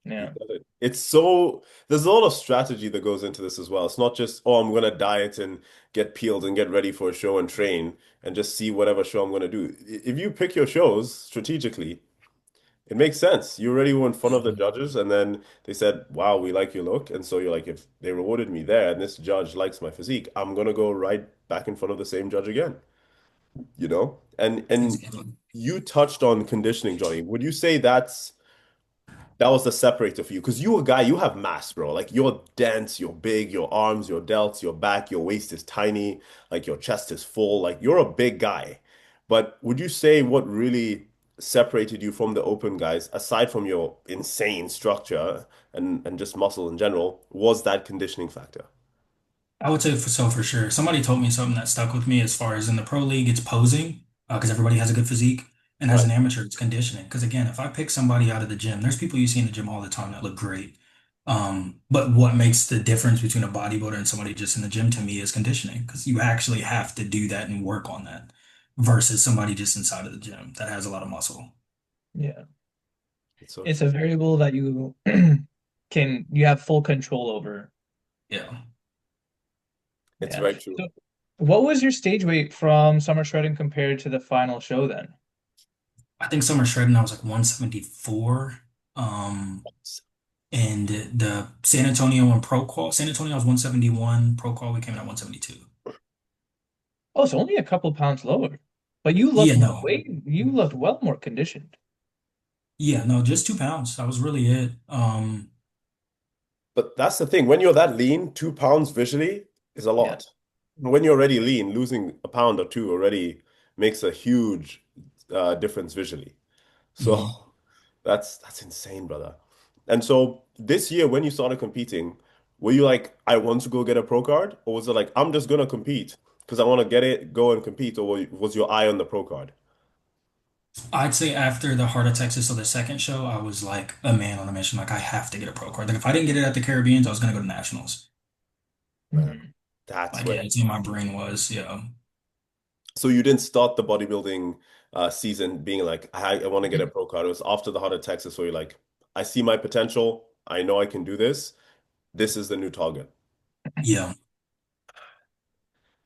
Speaker 1: You
Speaker 2: Yeah.
Speaker 1: got it. It's so there's a lot of strategy that goes into this as well. It's not just, oh, I'm gonna diet and get peeled and get ready for a show and train and just see whatever show I'm gonna do. If you pick your shows strategically, it makes sense. You already were in front of the judges, and then they said, "Wow, we like your look." And so you're like, if they rewarded me there, and this judge likes my physique, I'm gonna go right back in front of the same judge again. You know? And
Speaker 3: Exactly.
Speaker 1: you touched on conditioning, Johnny. Would you say that was the separator for you? Because you a guy, you have mass, bro. Like you're dense, you're big, your arms, your delts, your back, your waist is tiny, like your chest is full. Like you're a big guy. But would you say what really separated you from the open guys, aside from your insane structure and just muscle in general, was that conditioning factor?
Speaker 3: I would say for sure. Somebody told me something that stuck with me as far as in the pro league, it's posing because everybody has a good physique. And as
Speaker 1: Right.
Speaker 3: an amateur, it's conditioning. Because again, if I pick somebody out of the gym, there's people you see in the gym all the time that look great. But what makes the difference between a bodybuilder and somebody just in the gym to me is conditioning, because you actually have to do that and work on that versus somebody just inside of the gym that has a lot of muscle.
Speaker 2: Yeah.
Speaker 1: It's so
Speaker 2: It's a
Speaker 1: true.
Speaker 2: variable that you you have full control over.
Speaker 3: Yeah.
Speaker 1: It's
Speaker 2: Yeah.
Speaker 1: very true.
Speaker 2: So what was your stage weight from summer shredding compared to the final show then?
Speaker 3: I think summer shredding, I was like 174. Um, And the San Antonio and Pro Qual, San Antonio was 171. Pro Qual, we came in at 172.
Speaker 2: Oh, it's only a couple pounds lower. But you
Speaker 3: Yeah,
Speaker 2: looked
Speaker 3: no.
Speaker 2: you looked well more conditioned.
Speaker 3: Yeah, no, just 2 pounds. That was really it.
Speaker 1: But that's the thing. When you're that lean, 2 pounds visually is a
Speaker 2: Yeah.
Speaker 1: lot. When you're already lean, losing a pound or two already makes a huge difference visually. So
Speaker 3: Mhm.
Speaker 1: that's insane, brother. And so this year, when you started competing, were you like, I want to go get a pro card, or was it like, I'm just gonna compete because I want to get it, go and compete, or was your eye on the pro card?
Speaker 3: I'd say after the Heart of Texas, so the second show, I was like a man on a mission. Like, I have to get a pro card. Like, if I didn't get it at the Caribbeans, I was going to go to nationals.
Speaker 1: Man,
Speaker 2: Mhm.
Speaker 1: that's
Speaker 3: Like,
Speaker 1: where.
Speaker 3: yeah, it's in my brain was, yeah.
Speaker 1: So you didn't start the bodybuilding season being like, I want to get a pro card. It was after the Heart of Texas where you're like, I see my potential. I know I can do this. This is the new target.
Speaker 3: Yeah.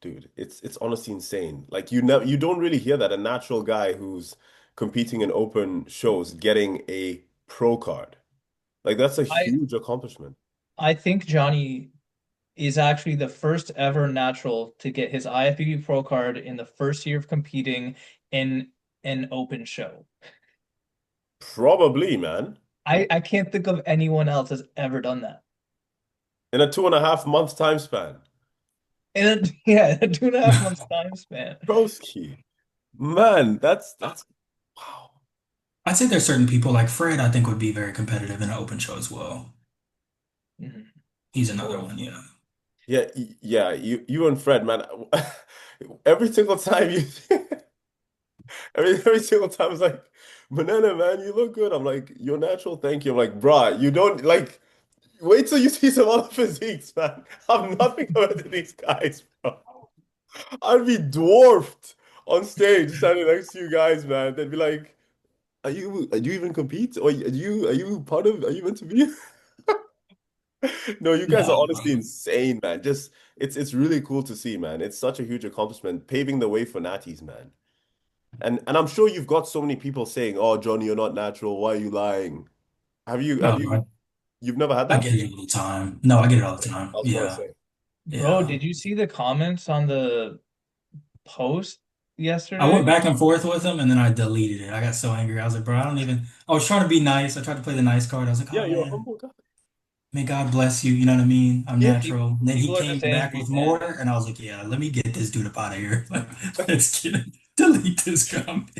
Speaker 1: Dude, it's honestly insane. Like you don't really hear that a natural guy who's competing in open shows getting a pro card. Like that's a
Speaker 2: I
Speaker 1: huge accomplishment.
Speaker 2: I think Johnny is actually the first ever natural to get his IFBB Pro card in the first year of competing in an open show.
Speaker 1: Probably, man.
Speaker 2: I can't think of anyone else has ever done that.
Speaker 1: In a 2.5 month time span.
Speaker 2: And yeah, a 2.5 months time span.
Speaker 1: Broski. Man, that's wow.
Speaker 3: I'd say there's certain people like Fred, I think would be very competitive in an open show as well.
Speaker 2: Mhm.
Speaker 3: He's another one, yeah.
Speaker 1: Yeah, yeah, you and Fred, man. Every single time you every single time it's like, Banana, man, you look good. I'm like, you're natural, thank you. I'm like, bruh, you don't like wait till you see some other physiques, man. I'm nothing compared to these guys, bro. I'd be dwarfed on stage standing next to you guys, man. They'd be like, do you even compete? Or are you part of are you meant to be? No, you guys are
Speaker 3: No,
Speaker 1: honestly insane, man. Just it's really cool to see, man. It's such a huge accomplishment, paving the way for natties, man. And I'm sure you've got so many people saying, "Oh, Johnny, you're not natural. Why are you lying?" Have you
Speaker 3: no,
Speaker 1: have you
Speaker 3: bro.
Speaker 1: you've never had
Speaker 3: I
Speaker 1: that?
Speaker 3: get it all the time. No, I get it all the
Speaker 1: I
Speaker 3: time.
Speaker 1: was about to
Speaker 3: Yeah.
Speaker 1: say.
Speaker 2: Bro,
Speaker 3: Yeah.
Speaker 2: did you see the comments on the post
Speaker 3: I
Speaker 2: yesterday?
Speaker 3: went back and forth with him and then I deleted it. I got so angry. I was like, bro, I don't even, I was trying to be nice. I tried to play the nice card. I was like,
Speaker 1: Yeah,
Speaker 3: oh
Speaker 1: you're a
Speaker 3: man,
Speaker 1: humble guy.
Speaker 3: may God bless you. You know what I mean? I'm
Speaker 1: Yeah,
Speaker 3: natural. And then he
Speaker 2: People are just
Speaker 3: came back
Speaker 2: angry,
Speaker 3: with
Speaker 2: man.
Speaker 3: more and I was like, yeah, let me get this dude up out of here. Like, let's get him, delete this comment.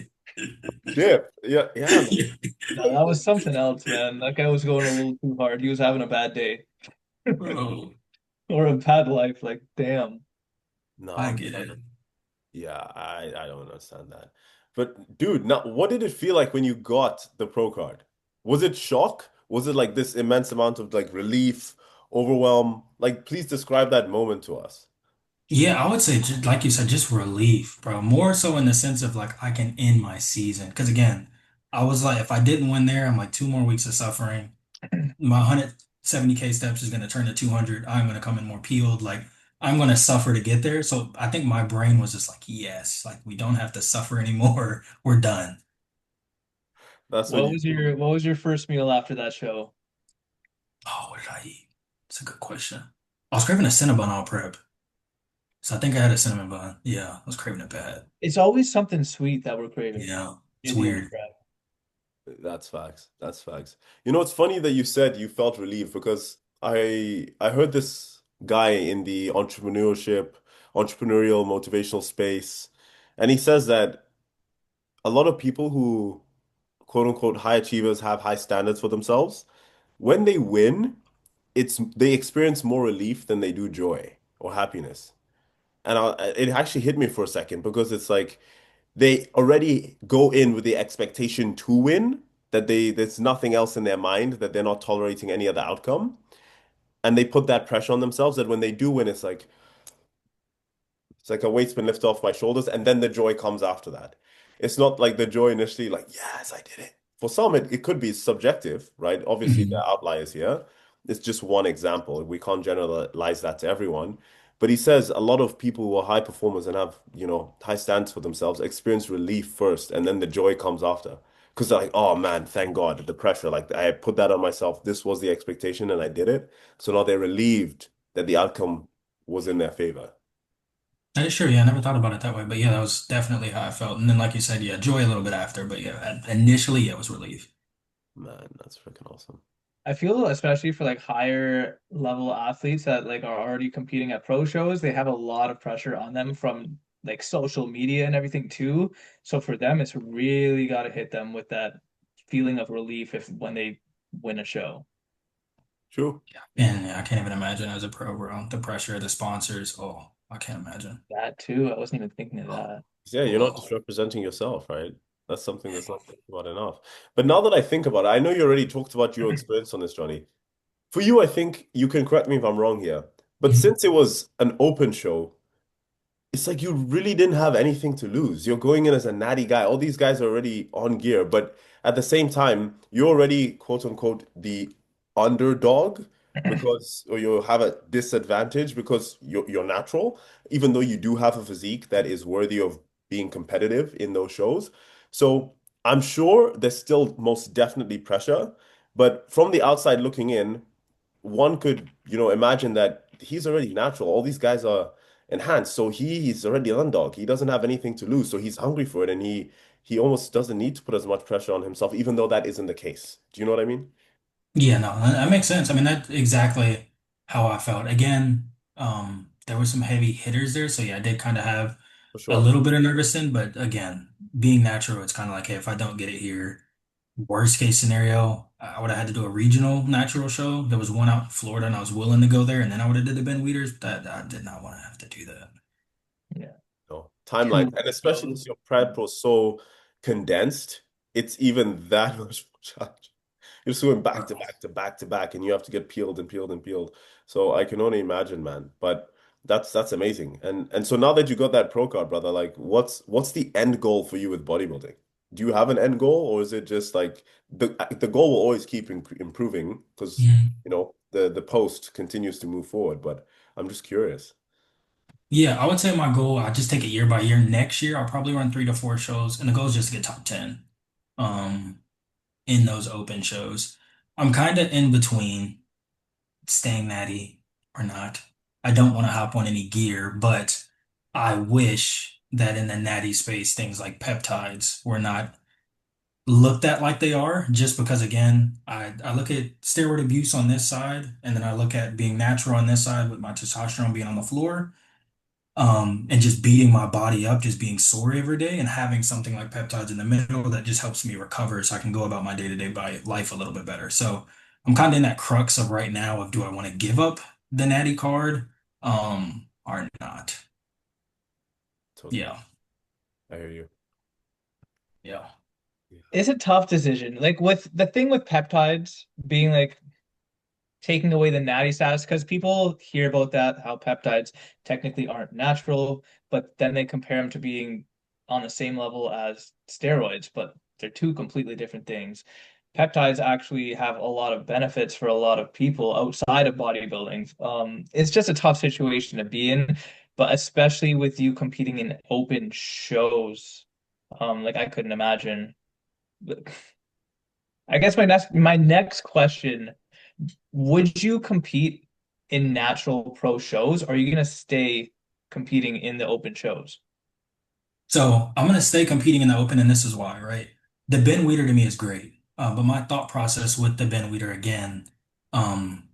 Speaker 1: dip. Yeah, yeah, man.
Speaker 2: No, that was something else, man. That guy was going a little too hard. He was having a bad day
Speaker 3: Bro,
Speaker 2: or a bad life. Like, damn.
Speaker 1: No,
Speaker 3: I
Speaker 1: I'm
Speaker 3: get
Speaker 1: trying
Speaker 3: it.
Speaker 1: to. Yeah, I don't understand that. But dude, now what did it feel like when you got the pro card? Was it shock? Was it like this immense amount of like relief, overwhelm? Like, please describe that moment to us.
Speaker 3: Yeah, I would say, like you said, just relief, bro. More so in the sense of like I can end my season. Because again, I was like, if I didn't win there, I'm like 2 more weeks of suffering. My 170K steps is going to turn to 200. I'm going to come in more peeled. Like I'm going to suffer to get there. So I think my brain was just like, yes, like we don't have to suffer anymore. We're done.
Speaker 1: That's what you.
Speaker 2: What was your first meal after that show?
Speaker 3: Oh, what did I eat? It's a good question. I was craving a Cinnabon all prep. So I think I had a cinnamon bun. Yeah, I was craving it bad.
Speaker 2: It's always something sweet that we're craving
Speaker 3: Yeah, it's
Speaker 2: in the open
Speaker 3: weird.
Speaker 2: prep.
Speaker 1: That's facts. That's facts. You know, it's funny that you said you felt relieved because I heard this guy in the entrepreneurial motivational space, and he says that a lot of people who quote unquote high achievers have high standards for themselves, when they win, they experience more relief than they do joy or happiness. And it actually hit me for a second because it's like they already go in with the expectation to win, that there's nothing else in their mind, that they're not tolerating any other outcome. And they put that pressure on themselves that when they do win, it's like a weight's been lifted off my shoulders, and then the joy comes after that. It's not like the joy initially, like, yes, I did it. For some, it could be subjective, right? Obviously, there
Speaker 3: Mhm.
Speaker 1: are outliers here. It's just one example. We can't generalize that to everyone. But he says a lot of people who are high performers and have, high standards for themselves experience relief first, and then the joy comes after. Because they're like, oh man, thank God, the pressure, like I put that on myself. This was the expectation, and I did it. So now they're relieved that the outcome was in their favor.
Speaker 3: That is true. Yeah, I never thought about it that way. But yeah, that was definitely how I felt. And then, like you said, yeah, joy a little bit after. But yeah, initially, yeah, it was relief.
Speaker 1: Man, that's freaking awesome.
Speaker 2: I feel especially for like higher level athletes that like are already competing at pro shows, they have a lot of pressure on them from like social media and everything too. So for them, it's really got to hit them with that feeling of relief if when they win a show.
Speaker 1: True.
Speaker 3: And yeah, I can't even imagine as a pro, bro. The pressure, the sponsors. Oh, I can't imagine.
Speaker 2: That too, I wasn't even thinking of
Speaker 3: Oh,
Speaker 2: that.
Speaker 1: Yeah, you're not just
Speaker 3: oh.
Speaker 1: representing yourself, right? That's something that's not talked about enough. But now that I think about it, I know you already talked about your experience on this, Johnny. For you, I think you can correct me if I'm wrong here. But
Speaker 3: Mhm.
Speaker 1: since it was an open show, it's like you really didn't have anything to lose. You're going in as a natty guy. All these guys are already on gear, but at the same time, you're already quote unquote the underdog because or you have a disadvantage because you're natural, even though you do have a physique that is worthy of being competitive in those shows. So I'm sure there's still most definitely pressure, but from the outside looking in, one could, imagine that he's already natural. All these guys are enhanced, so he's already an underdog. He doesn't have anything to lose, so he's hungry for it, and he almost doesn't need to put as much pressure on himself, even though that isn't the case. Do you know what I mean?
Speaker 3: Yeah, no, that makes sense. I mean, that's exactly how I felt. Again, there were some heavy hitters there, so yeah, I did kind of have
Speaker 1: For
Speaker 3: a
Speaker 1: sure.
Speaker 3: little bit of nervousness, but again, being natural, it's kind of like, hey, if I don't get it here, worst case scenario, I would have had to do a regional natural show. There was one out in Florida, and I was willing to go there, and then I would have did the Ben Weeders, but I did not want to have to do that.
Speaker 2: Yeah.
Speaker 1: No. Timeline,
Speaker 2: Two
Speaker 1: and especially
Speaker 2: shows.
Speaker 1: since your prep was so condensed, it's even that much more challenging. You're just going back to
Speaker 3: Bro.
Speaker 1: back to back to back, and you have to get peeled and peeled and peeled. So I can only imagine, man. But that's amazing. And so now that you got that pro card, brother, like what's the end goal for you with bodybuilding? Do you have an end goal, or is it just like the goal will always keep improving because
Speaker 3: Mhm.
Speaker 1: the post continues to move forward. But I'm just curious.
Speaker 3: Yeah, I would say my goal, I just take it year by year. Next year, I'll probably run 3 to 4 shows, and the goal is just to get top 10 um, in those open shows. I'm kind of in between staying natty or not. I don't want to hop on any gear, but I wish that in the natty space, things like peptides were not looked at like they are, just because again, I look at steroid abuse on this side, and then I look at being natural on this side with my testosterone being on the floor, and just beating my body up, just being sore every day, and having something like peptides in the middle that just helps me recover so I can go about my day-to-day life a little bit better. So I'm kind of in that crux of right now of do I want to give up the natty card, or not?
Speaker 1: Totally.
Speaker 3: Yeah,
Speaker 1: I hear you.
Speaker 3: yeah,
Speaker 1: Yeah.
Speaker 2: It's a tough decision. Like with the thing with peptides being like taking away the natty status, because people hear about that, how peptides technically aren't natural, but then they compare them to being on the same level as steroids, but they're two completely different things. Peptides actually have a lot of benefits for a lot of people outside of bodybuilding. It's just a tough situation to be in, but especially with you competing in open shows, like I couldn't imagine. I guess my next question, would you compete in natural pro shows, or are you gonna stay competing in the open shows?
Speaker 3: so I'm gonna stay competing in the open, and this is why, right? The Ben Weeder to me is great, but my thought process with the Ben Weeder again, um,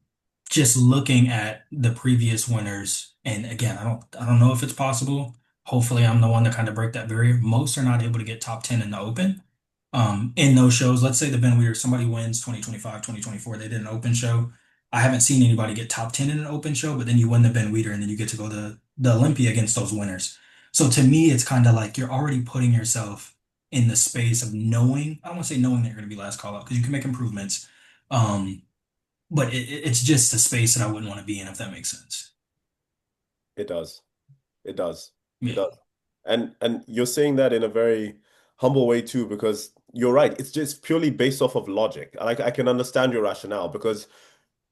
Speaker 3: just looking at the previous winners, and again, I don't know if it's possible. Hopefully, I'm the one to kind of break that barrier. Most are not able to get top 10 in the open. In those shows, let's say the Ben Weeder, somebody wins 2025, 2024, they did an open show. I haven't seen anybody get top 10 in an open show, but then you win the Ben Weeder, and then you get to go to the Olympia against those winners. So to me, it's kind of like you're already putting yourself in the space of knowing, I don't want to say knowing that you're going to be last call out because you can make improvements. Um, but it's just a space that I wouldn't want to be in, if that makes sense.
Speaker 1: It does. It does. It
Speaker 3: Yeah.
Speaker 1: does. And you're saying that in a very humble way too, because you're right. It's just purely based off of logic. Like I can understand your rationale because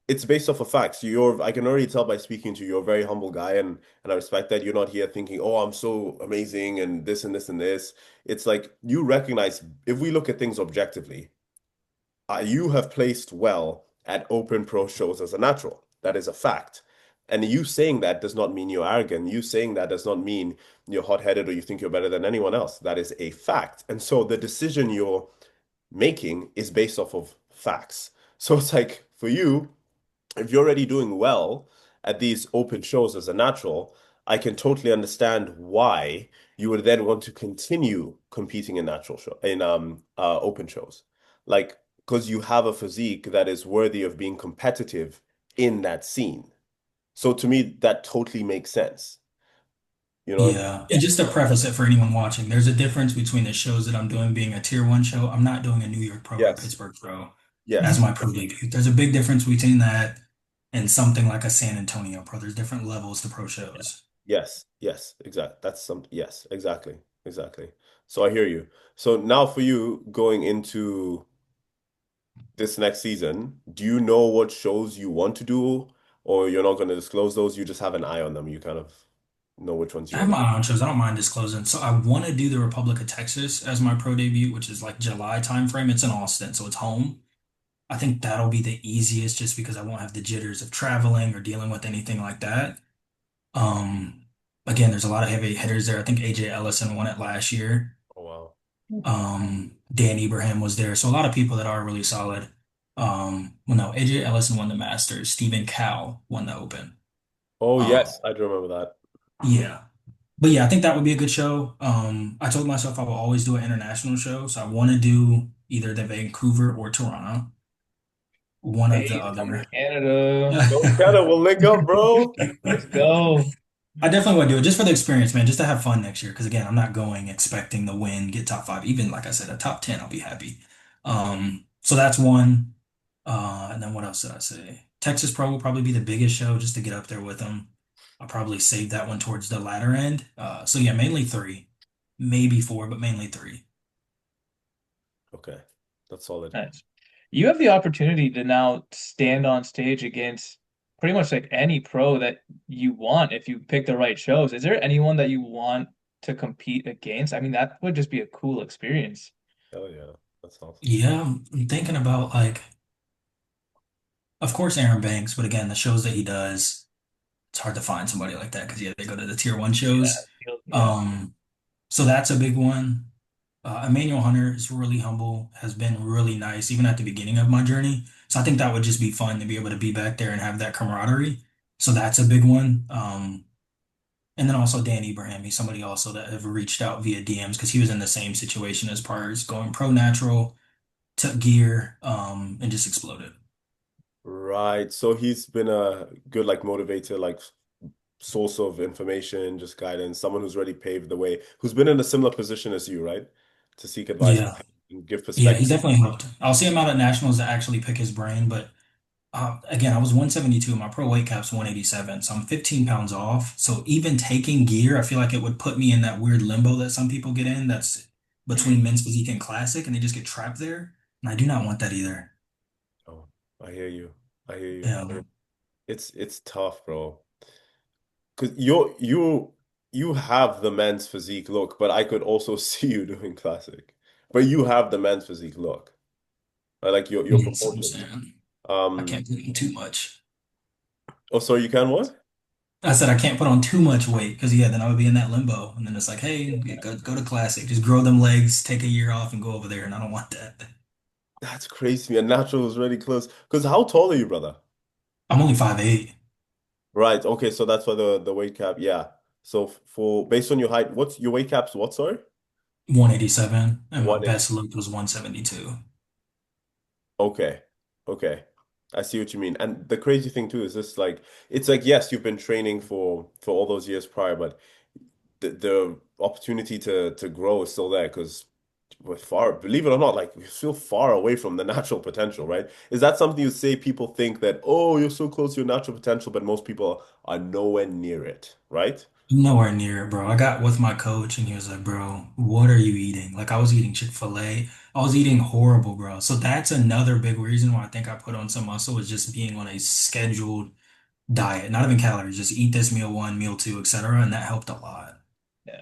Speaker 1: it's based off of facts. I can already tell by speaking to you, you're a very humble guy, and I respect that you're not here thinking, oh, I'm so amazing and this and this and this. It's like you recognize if we look at things objectively, you have placed well at open pro shows as a natural. That is a fact. And you saying that does not mean you're arrogant. You saying that does not mean you're hot-headed or you think you're better than anyone else. That is a fact. And so the decision you're making is based off of facts. So it's like for you, if you're already doing well at these open shows as a natural, I can totally understand why you would then want to continue competing in natural show in open shows. Like because you have a physique that is worthy of being competitive in that scene. So to me, that totally makes sense. You know what I mean?
Speaker 3: Yeah. And just to preface it for anyone watching, there's a difference between the shows that I'm doing being a tier one show. I'm not doing a New York Pro or a
Speaker 1: Yes.
Speaker 3: Pittsburgh Pro as
Speaker 1: Yes.
Speaker 3: my pro debut. There's a big difference between that and something like a San Antonio Pro. There's different levels to pro shows.
Speaker 1: Yes. Yes. Exactly. That's some, yes, exactly. Exactly. So I hear you. So now for you going into this next season, do you know what shows you want to do, or you're not going to disclose those? You just have an eye on them. You kind of know which ones you
Speaker 3: I have
Speaker 1: want to.
Speaker 3: my own shows. I don't mind disclosing. So I want to do the Republic of Texas as my pro debut, which is like July timeframe. It's in Austin, so it's home. I think that'll be the easiest just because I won't have the jitters of traveling or dealing with anything like that. Um, Again, there's a lot of heavy hitters there. I think AJ Ellison won it last year.
Speaker 1: Oh, wow.
Speaker 3: Dan Ibrahim was there. So a lot of people that are really solid. Well, no, AJ Ellison won the Masters. Stephen Cow won the Open.
Speaker 1: Oh,
Speaker 3: Um,
Speaker 1: yes, I do remember that.
Speaker 3: yeah. But yeah, I think that would be a good show. I told myself I will always do an international show. So I want to do either the Vancouver or Toronto, one
Speaker 2: Hey,
Speaker 3: of the
Speaker 2: he's coming to
Speaker 3: other.
Speaker 2: Canada.
Speaker 1: Yo, Canada, we'll link up, bro.
Speaker 2: Let's go.
Speaker 3: I definitely would do it just for the experience, man, just to have fun next year. Because again, I'm not going expecting the win, get top five. Even like I said, a top 10, I'll be happy. So that's one. And then what else did I say? Texas Pro will probably be the biggest show just to get up there with them. I'll probably save that one towards the latter end. So yeah, mainly three, maybe four, but mainly three.
Speaker 1: Okay, that's solid.
Speaker 2: Nice. You have the opportunity to now stand on stage against pretty much like any pro that you want if you pick the right shows. Is there anyone that you want to compete against? I mean, that would just be a cool experience.
Speaker 1: Oh yeah, that's awesome.
Speaker 3: Yeah, I'm thinking about like, of course, Aaron Banks, but again, the shows that he does. it's hard to find somebody like that because yeah, they go to the tier one
Speaker 2: Yeah,
Speaker 3: shows.
Speaker 2: yeah.
Speaker 3: Um, so that's a big one. Emmanuel Hunter is really humble, has been really nice, even at the beginning of my journey. So I think that would just be fun to be able to be back there and have that camaraderie. So that's a big one. And then also Dan Ibrahim, he's somebody also that have reached out via DMs because he was in the same situation as Pars, going pro natural, took gear, and just exploded.
Speaker 1: Right. So he's been a good like motivator, like source of information, just guidance, someone who's already paved the way, who's been in a similar position as you, right? To seek advice
Speaker 3: Yeah,
Speaker 1: and give
Speaker 3: yeah, he
Speaker 1: perspective.
Speaker 3: definitely helped. I'll see him out at nationals to actually pick his brain, but again, I was 172. My pro weight cap's 187, so I'm 15 pounds off. So even taking gear, I feel like it would put me in that weird limbo that some people get in. That's
Speaker 2: Mhm.
Speaker 3: between men's physique and classic, and they just get trapped there. And I do not want that either.
Speaker 1: Oh, I hear you. I hear you.
Speaker 3: Yeah,
Speaker 1: It's tough, bro. Because you have the men's physique look, but I could also see you doing classic. But you have the men's physique look. I like your
Speaker 3: that's what I'm
Speaker 1: proportions.
Speaker 3: saying. I
Speaker 1: Um,
Speaker 3: can't put on too much.
Speaker 1: oh, sorry, you can what?
Speaker 3: I said I can't put on too much weight because yeah, then I would be in that limbo, and then it's like, hey, go to classic, just grow them legs, take a year off, and go over there, and I don't want that.
Speaker 1: That's crazy. And natural is really close. Because how tall are you, brother?
Speaker 3: I'm only 5'8",
Speaker 1: Right. Okay. So that's for the weight cap. Yeah. So for based on your height, what's your weight caps? What, sorry?
Speaker 3: 187, and my
Speaker 1: 180.
Speaker 3: best look was 172.
Speaker 1: Okay. Okay. I see what you mean. And the crazy thing too is this like it's like yes, you've been training for all those years prior, but the opportunity to grow is still there because we're far, believe it or not, like we're still far away from the natural potential, right? Is that something you say people think that, oh, you're so close to your natural potential, but most people are nowhere near it, right?
Speaker 3: Nowhere near it, bro. I got with my coach and he was like, bro, what are you eating? Like I was eating Chick-fil-A. I was eating horrible, bro. So that's another big reason why I think I put on some muscle is just being on a scheduled diet, not even calories, just eat this meal one, meal two, etc. And that helped a lot.
Speaker 2: Yeah.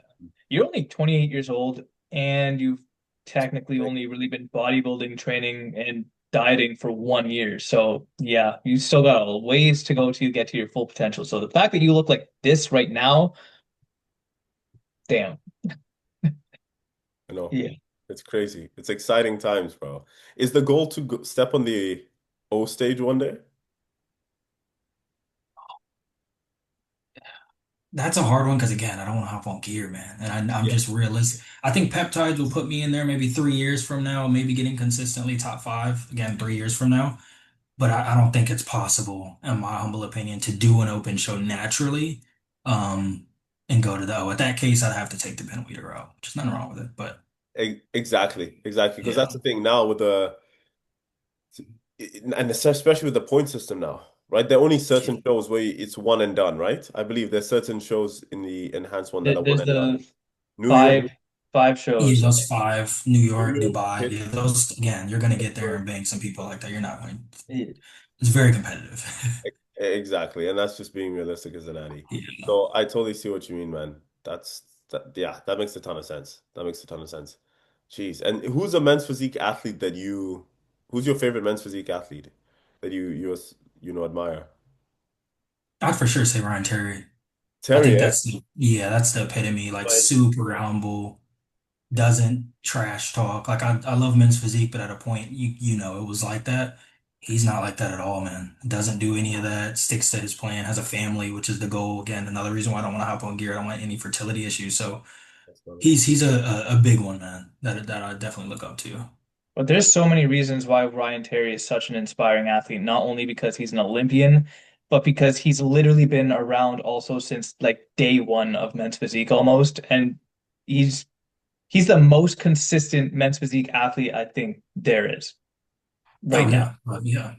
Speaker 2: You're only 28 years old and you've technically
Speaker 1: Like,
Speaker 2: only really been bodybuilding, training, and dieting for 1 year. So yeah, you still got a ways to go to get to your full potential. So the fact that you look like this right now, damn.
Speaker 1: you know,
Speaker 2: Yeah.
Speaker 1: it's crazy. It's exciting times, bro. Is the goal to step on the O stage one day?
Speaker 3: That's a hard one because again, I don't want to hop on gear, man. And I'm
Speaker 1: Yeah.
Speaker 3: just realistic. I think peptides will put me in there maybe 3 years from now, maybe getting consistently top five again 3 years from now. But I don't think it's possible, in my humble opinion, to do an open show naturally, um, and go to the O. At that case, I'd have to take the pin leader route. Just nothing wrong with it, but
Speaker 1: Exactly, exactly. Because
Speaker 3: yeah,
Speaker 1: that's the thing now with the and especially with the point system now, right? There are only certain shows where it's one and done, right? I believe there's certain shows in the enhanced one that are one
Speaker 2: There's
Speaker 1: and done.
Speaker 2: the
Speaker 1: New York,
Speaker 2: five
Speaker 3: yeah,
Speaker 2: shows.
Speaker 3: those five, New
Speaker 1: New
Speaker 3: York,
Speaker 1: York,
Speaker 3: Dubai,
Speaker 1: Pitt,
Speaker 3: yeah, those again, you're gonna get there
Speaker 1: Pittsburgh.
Speaker 3: and bang some people like that. You're not going.
Speaker 2: Yeah.
Speaker 3: It's very competitive.
Speaker 1: Exactly, and that's just being realistic as an Addy.
Speaker 3: Yeah.
Speaker 1: So I totally see what you mean, man. Yeah, that makes a ton of sense. That makes a ton of sense. Jeez, and who's a men's physique athlete that who's your favorite men's physique athlete that you know admire?
Speaker 3: I'd for sure say Ryan Terry. I
Speaker 1: Terry,
Speaker 3: think
Speaker 1: eh?
Speaker 3: that's the epitome, like
Speaker 1: Right.
Speaker 3: super humble, doesn't trash talk. Like I love men's physique, but at a point you know it was like that. He's not like that at all, man. Doesn't do any of that, sticks to his plan, has a family, which is the goal. Again, another reason why I don't want to hop on gear. I don't want any fertility issues. So
Speaker 1: That's funny.
Speaker 3: he's a big one, man, that I definitely look up to.
Speaker 2: But there's so many reasons why Ryan Terry is such an inspiring athlete, not only because he's an Olympian, but because he's literally been around also since like day one of men's physique almost. And he's he's the most consistent men's physique athlete I think there is right
Speaker 3: Oh
Speaker 2: now.
Speaker 3: yeah, but yeah,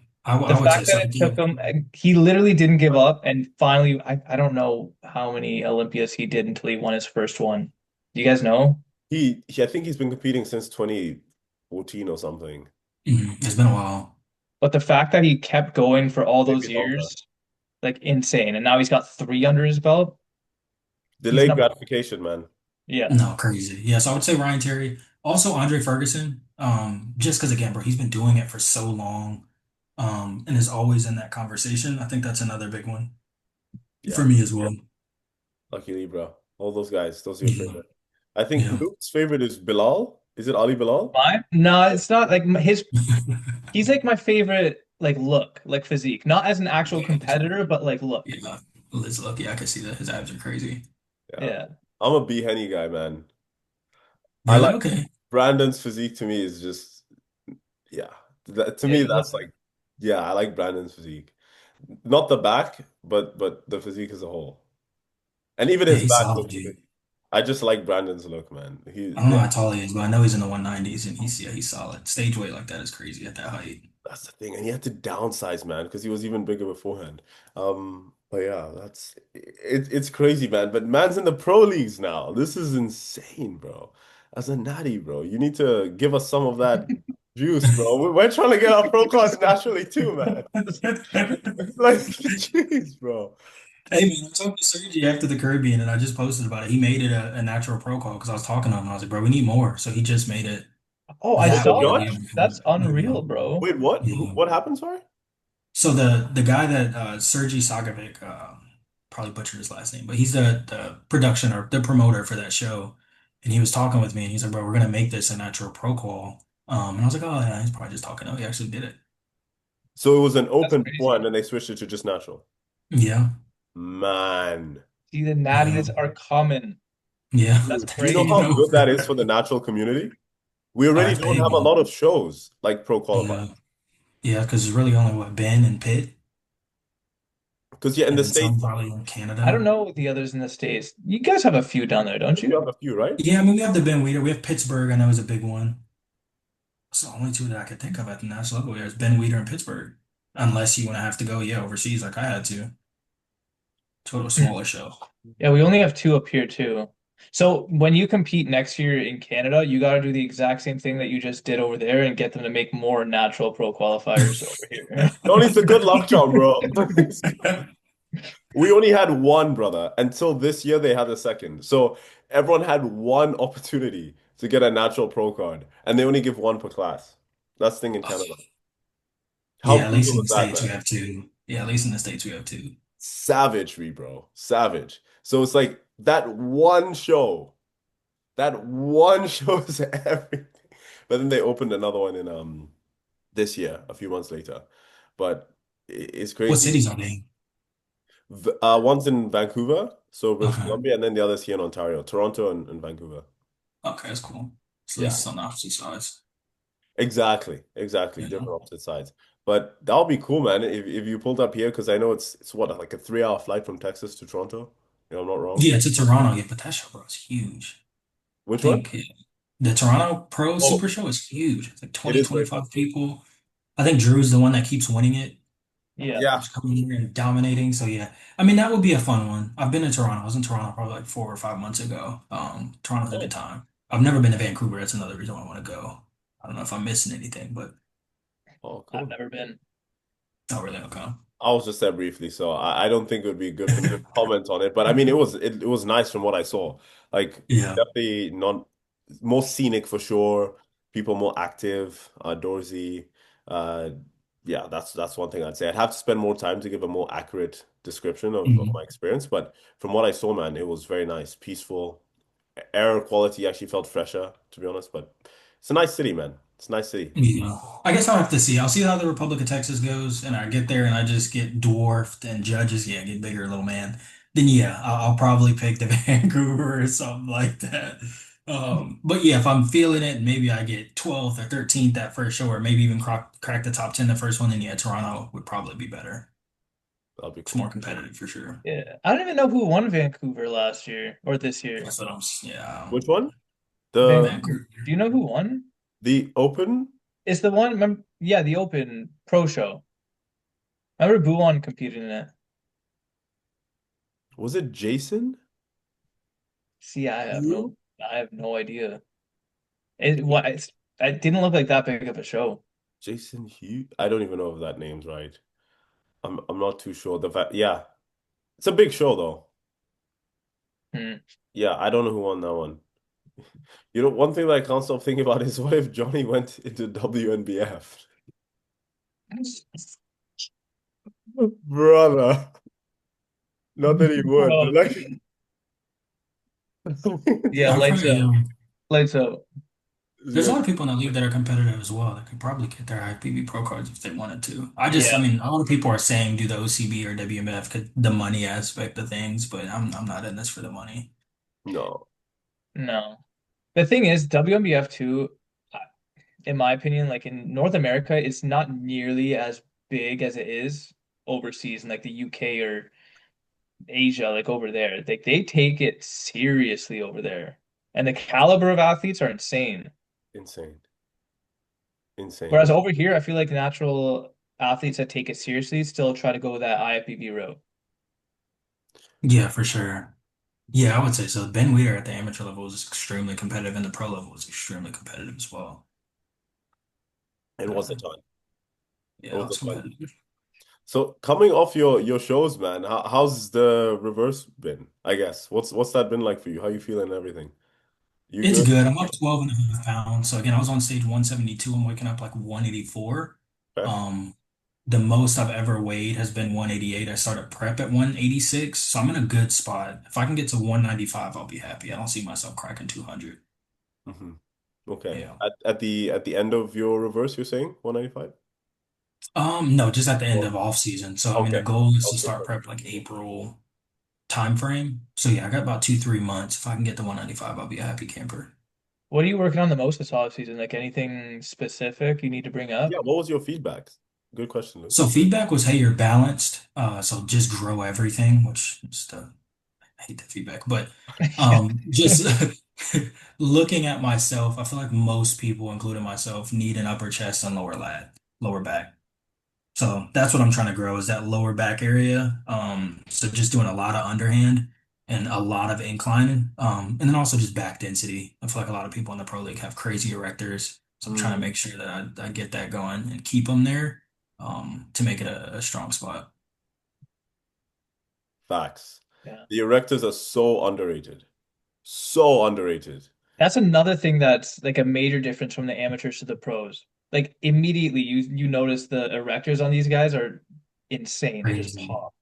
Speaker 2: The
Speaker 3: I would say
Speaker 2: fact that
Speaker 3: so.
Speaker 2: it took him, he literally didn't give up, and finally, I don't know how many Olympias he did until he won his first one. Do you guys know?
Speaker 1: I think he's been competing since 2014 or something.
Speaker 3: It's been a while.
Speaker 2: But the fact that he kept going for all those
Speaker 1: Maybe longer.
Speaker 2: years, like insane, and now he's got three under his belt. He's
Speaker 1: Delayed
Speaker 2: number,
Speaker 1: gratification, man.
Speaker 2: yeah.
Speaker 3: No, crazy. Yeah, so I would say Ryan Terry. Also Andre Ferguson. Just because again, bro, he's been doing it for so long, and is always in that conversation. I think that's another big one.
Speaker 1: Yeah,
Speaker 3: For me as well.
Speaker 1: luckily, bro. All those guys, those are your
Speaker 3: Yeah.
Speaker 1: favorite. I think
Speaker 3: Yeah.
Speaker 1: Luke's favorite is Bilal. Is it Ali Bilal?
Speaker 2: Mine? No, it's not like his. He's like my favorite, like look, like physique, not as an actual
Speaker 3: Yeah.
Speaker 2: competitor, but like look.
Speaker 3: Yeah. Liz Lucky, I can see that his abs are crazy.
Speaker 1: Yeah.
Speaker 2: Yeah,
Speaker 1: I'm a B Henny guy, man. I
Speaker 3: Really?
Speaker 1: like
Speaker 3: Okay.
Speaker 1: Brandon's physique to me is just yeah. To
Speaker 2: yeah,
Speaker 1: me,
Speaker 2: he
Speaker 1: that's
Speaker 2: looks.
Speaker 1: like yeah, I like Brandon's physique. Not the back, but the physique as a whole. And even
Speaker 3: Yeah,
Speaker 1: his
Speaker 3: he's
Speaker 1: back
Speaker 3: solid,
Speaker 1: looks good.
Speaker 3: dude.
Speaker 1: I just like Brandon's look, man.
Speaker 3: I don't know how tall he is, but I know he's in the 190s and he's solid. Stage weight like that is crazy at that height.
Speaker 1: That's the thing. And he had to downsize, man, because he was even bigger beforehand. But yeah, it's crazy, man. But man's in the pro leagues now. This is insane, bro. As a natty, bro, you need to give us some of that juice, bro. We're trying to get our pro cards naturally too, man. Like, jeez, bro.
Speaker 3: Hey man, I talked to Sergi after the Caribbean and I just posted about it. He made it a natural pro call because I was talking to him and I was like, bro, we need more. So he just made it
Speaker 2: Oh, I
Speaker 3: that
Speaker 1: Yo,
Speaker 2: saw
Speaker 3: way.
Speaker 1: Josh?
Speaker 2: that. That's
Speaker 3: Yeah.
Speaker 2: unreal, bro.
Speaker 1: Wait, what?
Speaker 3: Yeah.
Speaker 1: What happened, sorry?
Speaker 3: So the guy that Sergey Sagovic, probably butchered his last name, but he's the production or the promoter for that show. And he was talking with me and he's like, bro, we're gonna make this a natural pro call. And I was like, oh yeah, he's probably just talking. Oh, he actually did it.
Speaker 1: So it was an
Speaker 2: That's
Speaker 1: open before, and
Speaker 2: crazy.
Speaker 1: then they switched it to just natural.
Speaker 3: Yeah.
Speaker 1: Man.
Speaker 2: See, the
Speaker 3: Yeah.
Speaker 2: natties are coming.
Speaker 3: Yeah.
Speaker 2: That's
Speaker 1: Do you know
Speaker 3: You
Speaker 2: crazy.
Speaker 1: how
Speaker 3: know,
Speaker 1: good that is for the natural community? We
Speaker 3: oh,
Speaker 1: already
Speaker 3: that's
Speaker 1: don't
Speaker 3: big,
Speaker 1: have a
Speaker 3: man.
Speaker 1: lot of shows like pro qualifying.
Speaker 3: Yeah. Yeah, because there's really only what Ben and Pitt,
Speaker 1: Because yeah, in
Speaker 3: and
Speaker 1: the
Speaker 3: then some
Speaker 1: States,
Speaker 3: probably in
Speaker 2: I don't
Speaker 3: Canada.
Speaker 2: know the others in the States. You guys have a few down there, don't
Speaker 1: you
Speaker 2: you?
Speaker 1: have a few, right?
Speaker 3: Yeah, I mean we have the Ben Weeder, we have Pittsburgh. I know is a big one. It's the only two that I could think of at the national level. There's Ben Weeder in Pittsburgh, unless you want to have to go, yeah, overseas like I had to a
Speaker 2: Hmm.
Speaker 3: smaller show.
Speaker 2: Yeah, we only have two up here too. So when you compete next year in Canada, you got to do the exact same thing that you just did over there and get them to make more natural pro qualifiers over here.
Speaker 1: Tony, it's a good luck charm, bro. We only had one, brother. Until this year, they had a second. So everyone had one opportunity to get a natural pro card, and they only give one per class. That's the thing in Canada. How
Speaker 3: Yeah, at least
Speaker 1: brutal
Speaker 3: in
Speaker 1: is
Speaker 3: the
Speaker 1: that,
Speaker 3: States we
Speaker 1: man?
Speaker 3: have two. Yeah, at least in the States we have two.
Speaker 1: Savagery, bro. Savage. So it's like that one show is everything. But then they opened another one in this year, a few months later. But it's
Speaker 3: What
Speaker 1: crazy.
Speaker 3: cities are they in?
Speaker 1: One's in Vancouver, so British
Speaker 3: Okay.
Speaker 1: Columbia, and then the other's here in Ontario, Toronto and Vancouver.
Speaker 3: Okay, that's cool. So at least
Speaker 1: Yeah,
Speaker 3: it's on the opposite sides.
Speaker 1: exactly.
Speaker 3: Yeah.
Speaker 1: Different opposite sides. But that'll be cool, man. If you pulled up here, because I know it's what like a 3 hour flight from Texas to Toronto. I'm not wrong.
Speaker 3: Yeah, to Toronto. Yeah, but that show, bro, is huge. I
Speaker 1: Which one?
Speaker 3: think the Toronto Pro
Speaker 1: Oh,
Speaker 3: Super Show is huge. It's like
Speaker 1: it
Speaker 3: 20,
Speaker 1: is very
Speaker 3: 25 people. I think Drew's the one that keeps winning it.
Speaker 2: Yeah.
Speaker 1: yeah.
Speaker 3: Just coming here and dominating. So yeah, I mean that would be a fun one. I've been to Toronto. I was in Toronto probably like 4 or 5 months ago. Toronto's a good
Speaker 1: Oh,
Speaker 3: time. I've never been to Vancouver. That's another reason why I want to go. I don't know if I'm missing anything, but
Speaker 1: oh,
Speaker 2: I've
Speaker 1: cool.
Speaker 2: never been.
Speaker 3: not really okay.
Speaker 1: I was just there briefly, so I don't think it would be good for me to comment on it. But I mean, it was nice from what I saw. Like
Speaker 3: Yeah.
Speaker 1: definitely not more scenic for sure. People more active, outdoorsy. Uh, yeah, that's one thing I'd say. I'd have to spend more time to give a more accurate description of my
Speaker 3: Mhm.
Speaker 1: experience. But from what I saw, man, it was very nice, peaceful. Air quality actually felt fresher, to be honest. But it's a nice city, man. It's a nice city.
Speaker 3: Yeah. I guess I'll have to see. I'll see how the Republic of Texas goes, and I get there and I just get dwarfed and judges, yeah, get bigger, little man. Then yeah, I'll probably pick the Vancouver or something like that. But yeah, if I'm feeling it, maybe I get 12th or 13th that first show, or maybe even crack the top 10 the first one, then yeah, Toronto would probably be better.
Speaker 1: That'll be
Speaker 3: It's
Speaker 1: cool.
Speaker 3: more competitive for sure.
Speaker 2: Yeah. I don't even know who won Vancouver last year or this year.
Speaker 3: That's what yeah.
Speaker 1: Which one? The
Speaker 2: Vancouver. Do
Speaker 3: Vancouver.
Speaker 2: you know who won?
Speaker 1: the Open?
Speaker 2: It's the one, yeah, the Open Pro Show. I remember Buon competed in it.
Speaker 1: Was it Jason?
Speaker 2: See,
Speaker 1: You?
Speaker 2: I have no idea. It didn't look like that big of a show.
Speaker 1: Jason Hugh? I don't even know if that name's right. I'm not too sure. The fact, yeah, it's a big show though.
Speaker 2: Hmm.
Speaker 1: Yeah, I don't know who won that one. You know, one thing that I can't stop thinking about is what if Johnny went into WNBF? Brother. Not that he would, but
Speaker 2: Bro.
Speaker 1: like,
Speaker 2: Yeah,
Speaker 3: I'm
Speaker 2: lights
Speaker 3: probably,
Speaker 2: out. Lights out.
Speaker 3: there's a
Speaker 1: yeah,
Speaker 3: lot of people in the league that are competitive as well that could probably get their IFBB Pro cards if they wanted to. I
Speaker 2: Yeah.
Speaker 3: mean, a lot of people are saying do the OCB or WMF 'cause the money aspect of things, but I'm not in this for the money.
Speaker 1: no,
Speaker 2: No. The thing is, WMBF too, in my opinion, like in North America, it's not nearly as big as it is overseas in like the UK or Asia, like over there. They take it seriously over there. And the caliber of athletes are insane.
Speaker 1: insane, insane.
Speaker 2: Whereas over here, I feel like natural athletes that take it seriously still try to go that IFBB route.
Speaker 3: Yeah, for sure. Yeah, I would say so. Ben Weir at the amateur level is extremely competitive, and the pro level is extremely competitive as well.
Speaker 1: It was a
Speaker 3: Uh,
Speaker 1: ton. It
Speaker 3: yeah,
Speaker 1: was a
Speaker 3: it's
Speaker 1: ton.
Speaker 3: competitive.
Speaker 1: So coming off your shows, man, how's the reverse been? I guess what's that been like for you? How you feeling and everything? You
Speaker 3: It's
Speaker 1: good?
Speaker 3: good. I'm up 12 and a half pounds. So again, I was on stage 172. I'm waking up like 184.
Speaker 1: Okay.
Speaker 3: Um, the most I've ever weighed has been 188. I started prep at 186. So I'm in a good spot. If I can get to 195, I'll be happy. I don't see myself cracking 200.
Speaker 1: Hmm. Okay.
Speaker 3: Yeah.
Speaker 1: At the end of your reverse, you're saying 195?
Speaker 3: No, just at the end
Speaker 1: Oh,
Speaker 3: of off season. So I mean, the
Speaker 1: okay.
Speaker 3: goal is to
Speaker 1: Okay,
Speaker 3: start
Speaker 1: perfect.
Speaker 3: prep like April time frame. So yeah, I got about 2, 3 months. If I can get to 195, I'll be a happy camper.
Speaker 2: What are you working on the most this off season? Like anything specific you need to bring
Speaker 1: Yeah,
Speaker 2: up?
Speaker 1: what was your feedback? Good question, Luke.
Speaker 3: So feedback was, hey, you're balanced. So just grow everything, which is I hate that feedback, but just looking at myself, I feel like most people, including myself, need an upper chest and lower back. So that's what I'm trying to grow is that lower back area. So just doing a lot of underhand and a lot of incline, and then also just back density. I feel like a lot of people in the pro league have crazy erectors, so I'm trying to
Speaker 1: Mm,
Speaker 3: make sure that I get that going and keep them there, to make it a strong spot.
Speaker 1: facts.
Speaker 2: Yeah.
Speaker 1: The erectors are so underrated. So underrated.
Speaker 2: That's another thing that's like a major difference from the amateurs to the pros. Like immediately you notice the erectors on these guys are insane. They just
Speaker 3: Crazy,
Speaker 2: pop.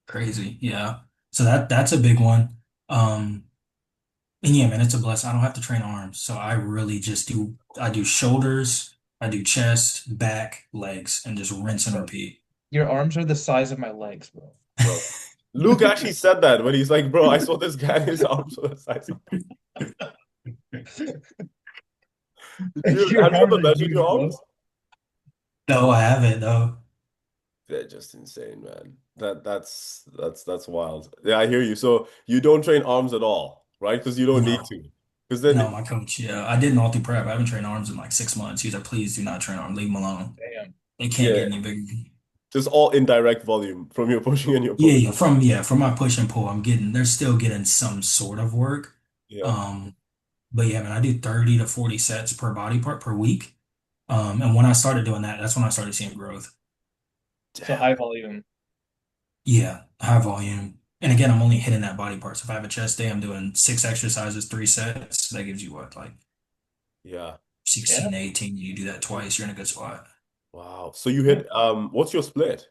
Speaker 3: crazy, yeah. So that's a big one. Um, And yeah, man, it's a blessing. I don't have to train arms. So I really just I do shoulders, I do chest, back, legs, and just rinse and
Speaker 2: Bro,
Speaker 3: repeat.
Speaker 2: your arms are the size of my legs, bro.
Speaker 1: Bro. Luke actually said that when he's like, bro, I saw this guy in his arms were the size of me.
Speaker 2: Your
Speaker 1: Have you
Speaker 2: arms
Speaker 1: ever
Speaker 2: are
Speaker 1: measured
Speaker 2: huge,
Speaker 1: your
Speaker 2: bro.
Speaker 1: arms?
Speaker 3: No, I haven't though.
Speaker 1: They're just insane, man. That's wild. Yeah, I hear you. So you don't train arms at all, right? Because you don't need
Speaker 3: No,
Speaker 1: to. Because then,
Speaker 3: no, my coach, yeah. I did multi prep. I haven't trained arms in like 6 months. He's like, please do not train arms. Leave them alone.
Speaker 2: Damn.
Speaker 3: They can't
Speaker 1: yeah,
Speaker 3: get any bigger.
Speaker 1: just all indirect volume from your pushing and your
Speaker 3: Yeah,
Speaker 1: pulling.
Speaker 3: from my push and pull, they're still getting some sort of work.
Speaker 1: Yeah.
Speaker 3: Um, but yeah, man, I do 30 to 40 sets per body part per week. And when I started doing that, that's when I started seeing growth.
Speaker 2: So
Speaker 1: Damn.
Speaker 2: high volume.
Speaker 3: Yeah, high volume. And again, I'm only hitting that body part. So if I have a chest day, I'm doing 6 exercises, 3 sets. That gives you what, like
Speaker 1: Yeah.
Speaker 3: 16
Speaker 2: Yeah.
Speaker 3: to 18. You do that twice, you're in a good spot.
Speaker 1: Wow. So you
Speaker 2: Yeah.
Speaker 1: hit what's your split?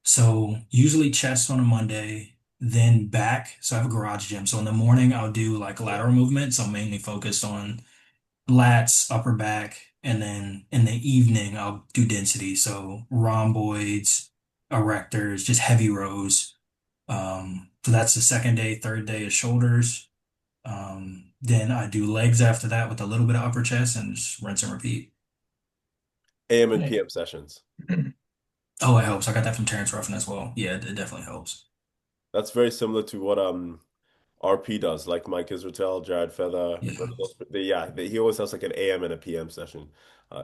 Speaker 3: So usually chest on a Monday, then back. So I have a garage gym. So in the morning, I'll do like lateral movements. I'm mainly focused on lats, upper back. And then in the evening, I'll do density. So rhomboids, erectors, just heavy rows. So that's the second day. Third day is shoulders. Then I do legs after that with a little bit of upper chest and just rinse and repeat.
Speaker 1: AM and
Speaker 2: Nice.
Speaker 1: PM sessions.
Speaker 3: Oh, it helps. I got that from Terrence Ruffin as well. Yeah, it definitely helps.
Speaker 1: That's very similar to what RP does, like Mike Israetel, Jared Feather.
Speaker 3: Yeah.
Speaker 1: He always has like an AM and a PM session.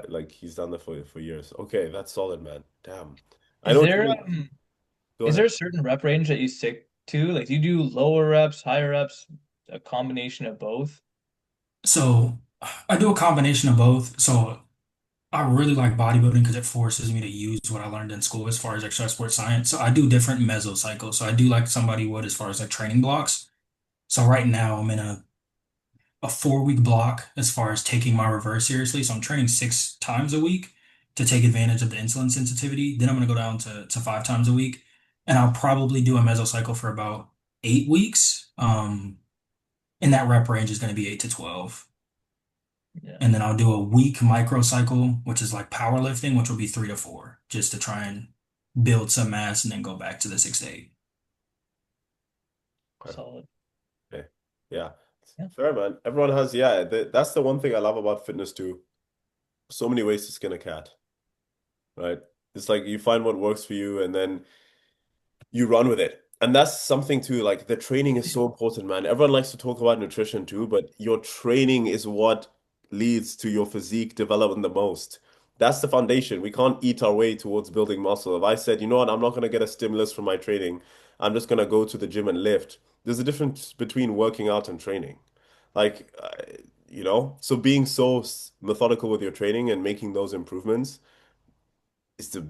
Speaker 1: Like he's done that for years. Okay, that's solid, man. Damn. I
Speaker 2: Is
Speaker 1: know
Speaker 2: there
Speaker 1: you go
Speaker 2: is there
Speaker 1: ahead.
Speaker 2: a certain rep range that you stick to? Like do you do lower reps, higher reps, a combination of both?
Speaker 3: So I do a combination of both. So I really like bodybuilding because it forces me to use what I learned in school as far as exercise sports science. So I do different mesocycles. So I do like somebody would as far as like training blocks. So right now I'm in a 4 week block as far as taking my reverse seriously. So I'm training 6 times a week to take advantage of the insulin sensitivity. Then I'm going to go down to 5 times a week. and I'll probably do a mesocycle for about 8 weeks. And that rep range is going to be 8 to 12.
Speaker 2: Yeah.
Speaker 3: And then I'll do a week microcycle, which is like powerlifting, which will be 3 to 4, just to try and build some mass and then go back to the 6 to 8.
Speaker 1: Okay.
Speaker 2: Solid.
Speaker 1: Okay. Yeah.
Speaker 2: Yeah.
Speaker 1: Fair, man. Everyone has, yeah, that's the one thing I love about fitness too. So many ways to skin a cat, right? It's like you find what works for you and then you run with it. And that's something too, like the training is so important, man. Everyone likes to talk about nutrition too, but your training is what leads to your physique development the most. That's the foundation. We can't eat our way towards building muscle. If I said, you know what, I'm not going to get a stimulus from my training, I'm just going to go to the gym and lift. There's a difference between working out and training. Like, so being so methodical with your training and making those improvements is the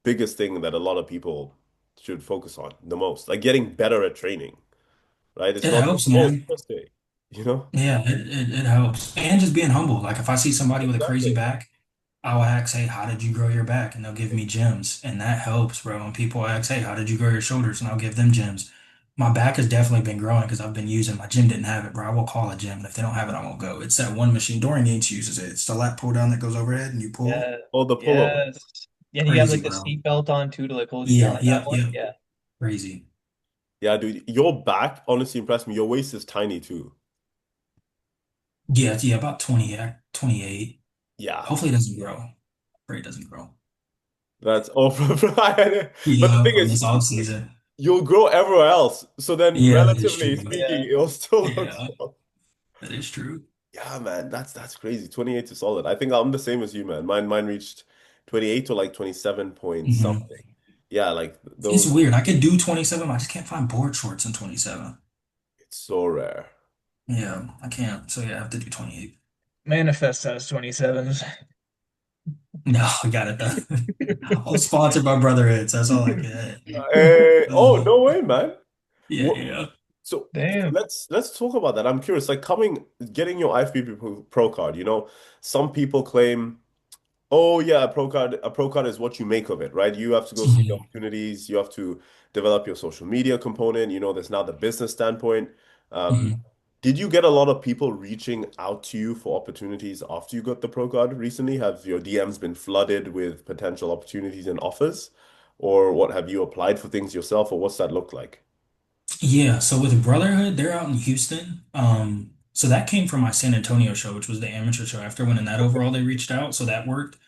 Speaker 1: biggest thing that a lot of people should focus on the most. Like getting better at training, right? It's
Speaker 3: It
Speaker 1: not just,
Speaker 3: helps,
Speaker 1: oh, it's
Speaker 3: man.
Speaker 1: first day, you know?
Speaker 3: Yeah, it helps. And just being humble. Like if I see somebody with a crazy
Speaker 1: Exactly.
Speaker 3: back, I'll ask, hey, how did you grow your back? And they'll give me gems. And that helps, bro. When people ask, hey, how did you grow your shoulders? And I'll give them gems. My back has definitely been growing because I've been using my gym didn't have it, bro. I will call a gym. And if they don't have it, I won't go. It's that one machine. Dorian Yates uses it. It's the lat pull down that goes overhead and you pull.
Speaker 2: Yeah.
Speaker 1: Oh, the pull-up.
Speaker 2: Yes. Yeah, and you have
Speaker 3: Crazy,
Speaker 2: like the
Speaker 3: bro.
Speaker 2: seat belt on too to like hold you down
Speaker 3: Yeah,
Speaker 2: on that
Speaker 3: yep,
Speaker 2: one.
Speaker 3: yep.
Speaker 2: Yeah.
Speaker 3: Crazy.
Speaker 1: Yeah, dude, your back honestly impressed me. Your waist is tiny too.
Speaker 3: Yeah, yeah, about 20, 28.
Speaker 1: Yeah,
Speaker 3: Hopefully it doesn't grow. Pray it doesn't grow.
Speaker 1: that's oh, Brian. But the
Speaker 3: Yeah,
Speaker 1: thing
Speaker 3: from
Speaker 1: is,
Speaker 3: this off season.
Speaker 1: you'll grow everywhere else. So then,
Speaker 3: Yeah, that is
Speaker 1: relatively
Speaker 3: true.
Speaker 1: speaking,
Speaker 2: Yeah.
Speaker 1: it'll still look
Speaker 3: Yeah,
Speaker 1: small.
Speaker 3: that is true.
Speaker 1: Yeah, man, that's crazy. 28 is solid. I think I'm the same as you, man. Mine reached 28 to like 27 point
Speaker 3: Hmm.
Speaker 1: something. Yeah, like
Speaker 3: It's
Speaker 1: those.
Speaker 3: weird. I could do 27. I just can't find board shorts in 27.
Speaker 1: It's so rare.
Speaker 3: Yeah, I can't. So yeah, I have to do 28.
Speaker 2: Manifest has 27s.
Speaker 3: No, I got it though. I'll sponsor my brotherhoods. That's all I get.
Speaker 1: Oh, no way, man.
Speaker 3: Yeah,
Speaker 1: What,
Speaker 3: yeah.
Speaker 1: so
Speaker 2: Damn.
Speaker 1: let's talk about that. I'm curious, like getting your IFBB Pro card, some people claim, oh yeah, a pro card is what you make of it, right? You have to go see the
Speaker 3: Mhm.
Speaker 1: opportunities, you have to develop your social media component, there's now the business standpoint. Um,
Speaker 3: Mhm.
Speaker 1: did you get a lot of people reaching out to you for opportunities after you got the pro card recently? Have your DMs been flooded with potential opportunities and offers? Or what have you applied for things yourself, or what's that look like?
Speaker 3: Yeah, so with Brotherhood, they're out in Houston. So that came from my San Antonio show, which was the amateur show. After winning that
Speaker 1: Okay.
Speaker 3: overall, they reached out, so that worked.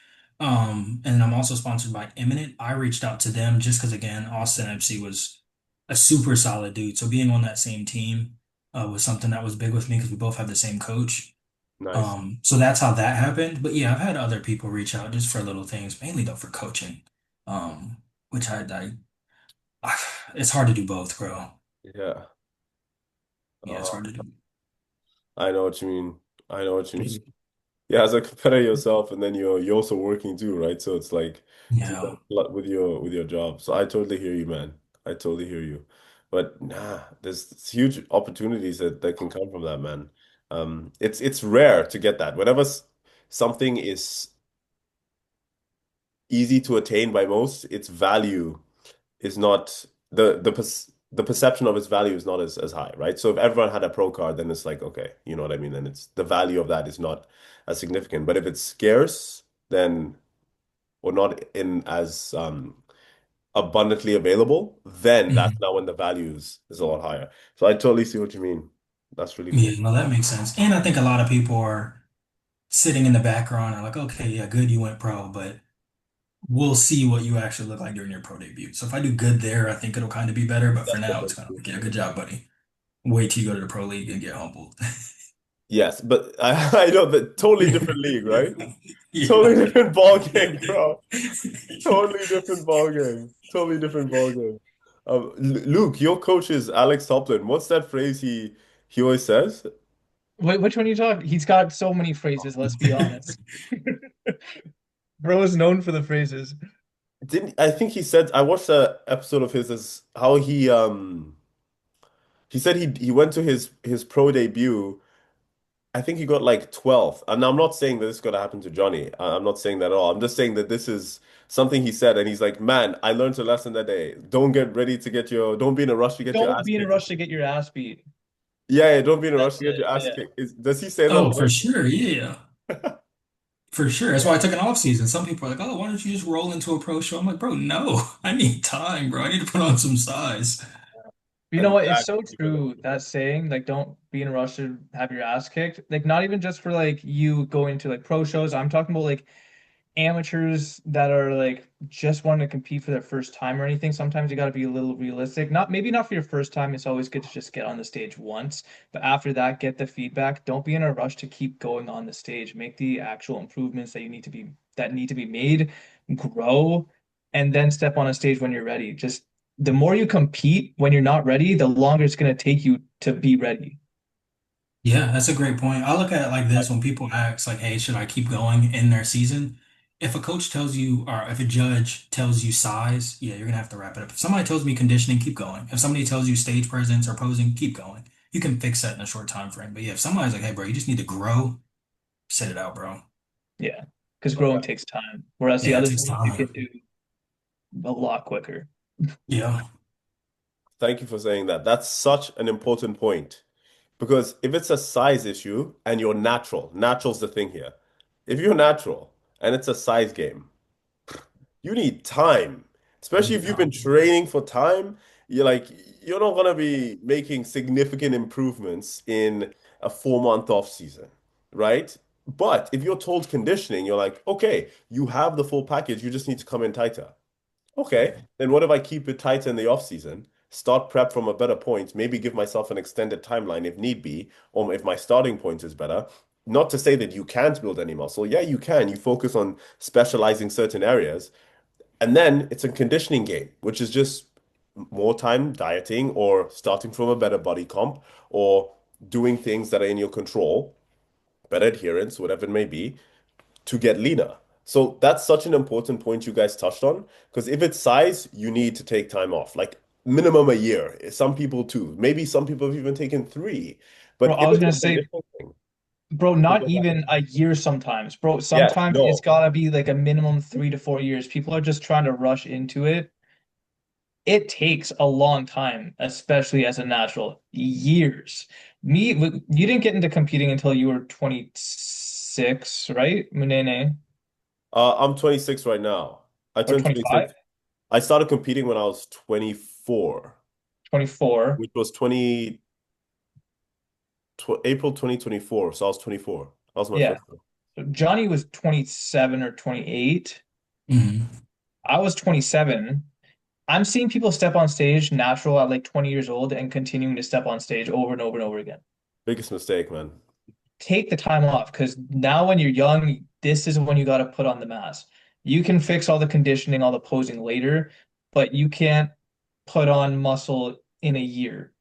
Speaker 3: And I'm also sponsored by Eminent. I reached out to them just because again, Austin MC was a super solid dude. So being on that same team was something that was big with me because we both have the same coach.
Speaker 1: Nice.
Speaker 3: So that's how that happened. But yeah, I've had other people reach out just for little things, mainly though for coaching. Um, which it's hard to do both, bro.
Speaker 1: Yeah.
Speaker 3: Yeah, it's
Speaker 1: Uh,
Speaker 3: hard to do.
Speaker 1: I know what you mean. I know what you mean. Yeah, as a competitor yourself, and then you're also working too, right? So it's like to
Speaker 3: Yeah.
Speaker 1: with your job. So I totally hear you, man. I totally hear you. But nah, there's huge opportunities that can come from that, man. It's rare to get that. Whenever something is easy to attain by most, its value is not the perception of its value is not as high, right? So if everyone had a pro card, then it's like, okay, you know what I mean? Then it's the value of that is not as significant. But if it's scarce, then or not in as abundantly available, then that's
Speaker 3: Mhm.
Speaker 1: now when the values is a lot higher. So I totally see what you mean. That's really
Speaker 3: Yeah,
Speaker 1: cool.
Speaker 3: no, that makes sense. And I think a lot of people are sitting in the background and like, okay, yeah, good, you went pro, but we'll see what you actually look like during your pro debut. So if I do good there, I think it'll kind of be better. But for
Speaker 1: That's the
Speaker 3: now, it's
Speaker 1: thing.
Speaker 3: kind of like, yeah, good job, buddy. Wait till you go to the pro league and get humbled.
Speaker 1: Yes, but I know that totally different league, right?
Speaker 3: Yeah.
Speaker 1: Totally different ball game, bro. Totally different ball game. Totally different ball game. Luke, your coach is Alex Toplin. What's that phrase he always says?
Speaker 2: Wait, which one are you talking? He's got so many phrases, let's be honest. Bro is known for the phrases.
Speaker 1: Didn't I think he said I watched a episode of his as how he said he went to his pro debut I think he got like 12th. And I'm not saying that this is going to happen to Johnny. I'm not saying that at all. I'm just saying that this is something he said. And he's like, man, I learned a lesson that day. Don't be in a rush to get your
Speaker 2: Don't
Speaker 1: ass
Speaker 2: be in a
Speaker 1: kicked.
Speaker 2: rush to get your ass beat.
Speaker 1: Yeah, yeah, don't be in a rush
Speaker 2: That's
Speaker 1: to get your
Speaker 2: it.
Speaker 1: ass
Speaker 2: Yeah.
Speaker 1: kicked. Does he say that
Speaker 3: Oh, for
Speaker 1: on
Speaker 3: sure. Yeah. For sure. That's why I took an off season. Some people are like, oh, why don't you just roll into a pro show? I'm like, bro, no. I need time, bro. I need to put on some size.
Speaker 2: You know what? It's so
Speaker 1: exactly?
Speaker 2: true that saying, like, don't be in a rush to have your ass kicked. Like, not even just for like you going to like pro shows. I'm talking about like amateurs that are like just wanting to compete for their first time or anything. Sometimes you got to be a little realistic. Not maybe not for your first time. It's always good to just get on the stage once, but after that, get the feedback. Don't be in a rush to keep going on the stage. Make the actual improvements that need to be made, grow, and then step on a stage when you're ready. Just the more you compete when you're not ready, the longer it's going to take you to be ready.
Speaker 3: Yeah, that's a great point. I look at it like this when people ask, like, hey, should I keep going in their season? If a coach tells you, or if a judge tells you size, yeah, you're gonna have to wrap it up. If somebody tells me conditioning, keep going. If somebody tells you stage presence or posing, keep going. You can fix that in a short time frame. But yeah, if somebody's like, hey, bro, you just need to grow, sit it out, bro.
Speaker 2: Yeah, because growing takes time. Whereas the
Speaker 3: Yeah, it
Speaker 2: other
Speaker 3: takes
Speaker 2: things you
Speaker 3: time.
Speaker 2: can do a lot quicker.
Speaker 3: Yeah.
Speaker 1: Thank you for saying that. That's such an important point. Because if it's a size issue and you're natural, natural's the thing here. If you're natural and it's a size game, you need time. Especially if you've been training for time, you're not gonna be making significant improvements in a 4 month off season, right? But if you're told conditioning, you're like, okay, you have the full package, you just need to come in tighter. Okay, then what if I keep it tighter in the off season? Start prep from a better point, maybe give myself an extended timeline if need be, or if my starting point is better. Not to say that you can't build any muscle. Yeah, you can. You focus on specializing certain areas. And then it's a conditioning game, which is just more time dieting or starting from a better body comp or doing things that are in your control, better adherence, whatever it may be, to get leaner. So that's such an important point you guys touched on. Because if it's size, you need to take time off, like minimum a year. Some people two, maybe some people have even taken three.
Speaker 2: Bro,
Speaker 1: But
Speaker 2: I
Speaker 1: if
Speaker 2: was
Speaker 1: it's
Speaker 2: gonna
Speaker 1: a
Speaker 2: say,
Speaker 1: conditioning thing,
Speaker 2: bro, not even a year sometimes. Bro,
Speaker 1: yes,
Speaker 2: sometimes it's
Speaker 1: no.
Speaker 2: gotta be like a minimum 3 to 4 years. People are just trying to rush into it. It takes a long time, especially as a natural. Years. You didn't get into competing until you were 26, right? Munene,
Speaker 1: I'm 26 right now. I
Speaker 2: or
Speaker 1: turned 26.
Speaker 2: 25?
Speaker 1: I started competing when I was 24,
Speaker 2: 24.
Speaker 1: which was 20 April 2024. So I was 24. That was my
Speaker 2: Yeah.
Speaker 1: first one.
Speaker 2: So Johnny was 27 or 28.
Speaker 3: Mhm.
Speaker 2: I was 27. I'm seeing people step on stage natural at like 20 years old and continuing to step on stage over and over and over again.
Speaker 1: Biggest mistake, man.
Speaker 2: Take the time off because now when you're young, this is when you got to put on the mass. You can fix all the conditioning, all the posing later, but you can't put on muscle in a year,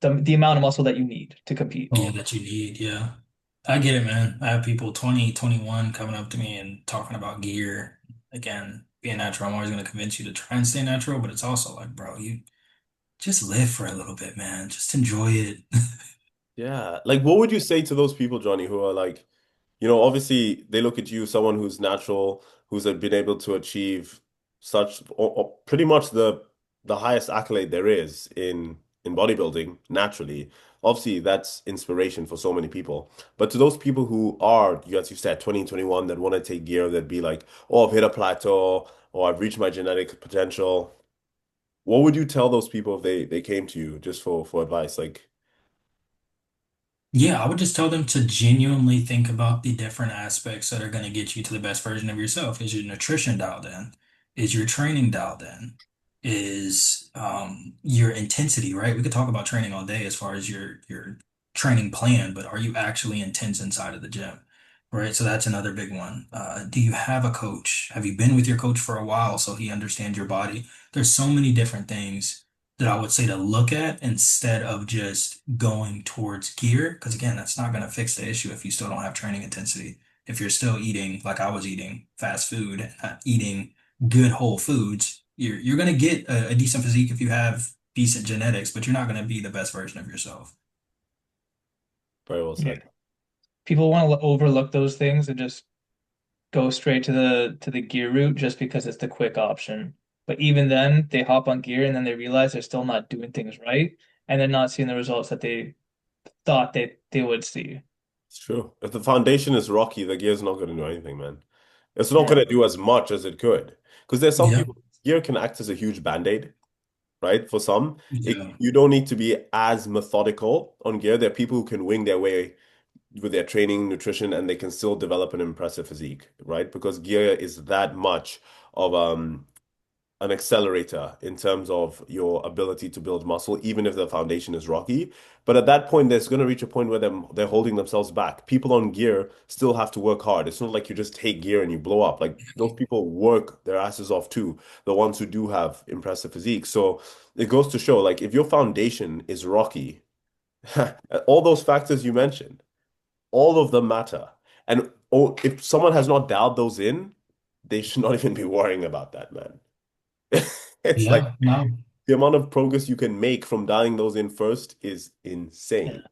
Speaker 2: the amount of muscle that you need to compete.
Speaker 3: Yeah, that you need. Yeah. I get it, man. I have people 20, 21 coming up to me and talking about gear. Again, being natural, I'm always going to convince you to try and stay natural, but it's also like, bro, you just live for a little bit, man. Just enjoy it.
Speaker 1: Yeah. Like, what would you say to those people, Johnny, who are like, obviously they look at you, someone who's natural, who's been able to achieve such or pretty much the highest accolade there is in bodybuilding naturally. Obviously, that's inspiration for so many people. But to those people who are, as you said, 20, 21, that want to take gear, that be like, oh, I've hit a plateau, or I've reached my genetic potential. What would you tell those people if they came to you just for advice? Like,
Speaker 3: Yeah, I would just tell them to genuinely think about the different aspects that are going to get you to the best version of yourself. Is your nutrition dialed in? Is your training dialed in? Is your intensity, right? We could talk about training all day as far as your training plan, but are you actually intense inside of the gym? Right? So that's another big one. Do you have a coach? Have you been with your coach for a while so he understands your body? There's so many different things that I would say to look at instead of just going towards gear. Because again, that's not going to fix the issue if you still don't have training intensity. If you're still eating like I was eating fast food, not eating good whole foods, you're going to get a decent physique if you have decent genetics, but you're not going to be the best version of yourself.
Speaker 1: very well
Speaker 2: Yeah.
Speaker 1: said.
Speaker 2: people want to overlook those things and just go straight to the gear route just because it's the quick option. But even then, they hop on gear and then they realize they're still not doing things right, and they're not seeing the results that they thought they would see.
Speaker 1: It's true. If the foundation is rocky, the gear's not going to do anything, man. It's not going
Speaker 2: Yeah.
Speaker 1: to do as much as it could. Because there's some
Speaker 3: Yeah.
Speaker 1: people, gear can act as a huge band-aid, right? For some,
Speaker 3: Yeah.
Speaker 1: you don't need to be as methodical on gear. There are people who can wing their way with their training, nutrition, and they can still develop an impressive physique, right? Because gear is that much of an accelerator in terms of your ability to build muscle, even if the foundation is rocky. But at that point, there's going to reach a point where they're holding themselves back. People on gear still have to work hard. It's not like you just take gear and you blow up. Like those people work their asses off too, the ones who do have impressive physique. So it goes to show, like, if your foundation is rocky, all those factors you mentioned, all of them matter. And oh, if someone has not dialed those in, they should not even be worrying about that, man. It's like
Speaker 3: Yeah. No.
Speaker 1: the amount of progress you can make from dialing those in first is
Speaker 2: Yeah.
Speaker 1: insane.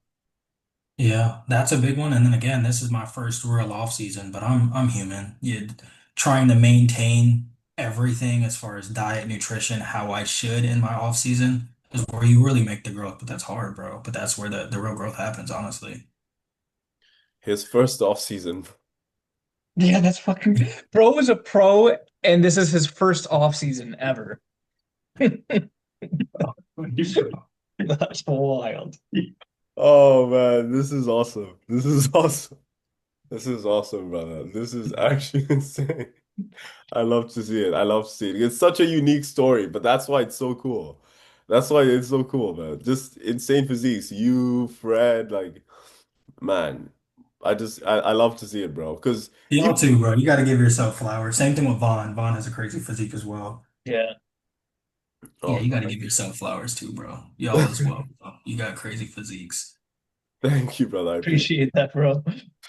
Speaker 3: Yeah, that's a big one. And then again, this is my first real off season, but I'm human. You trying to maintain everything as far as diet, nutrition, how I should in my off season is where you really make the growth. But that's hard, bro. But that's where the real growth happens, honestly.
Speaker 1: His first off season.
Speaker 2: Yeah, that's fucking bro is a pro, and this is his first off season ever. That's wild.
Speaker 1: Oh man, this is awesome. This is awesome. This is awesome, brother. This is actually insane. I love to see it. I love to see it. It's such a unique story, but that's why it's so cool. That's why it's so cool, man. Just insane physiques. You, Fred, like, man, I love to see it, bro. Because
Speaker 3: Y'all
Speaker 1: even
Speaker 3: too, bro. You got to give yourself flowers. Same thing with Vaughn. Vaughn has a crazy physique as well.
Speaker 2: Yeah,
Speaker 3: Yeah,
Speaker 1: oh,
Speaker 3: you got to
Speaker 1: thank
Speaker 3: give yourself flowers too, bro. Y'all as
Speaker 1: you.
Speaker 3: well. You got crazy physiques.
Speaker 1: Thank you, brother. I appreciate it.
Speaker 2: appreciate that, bro.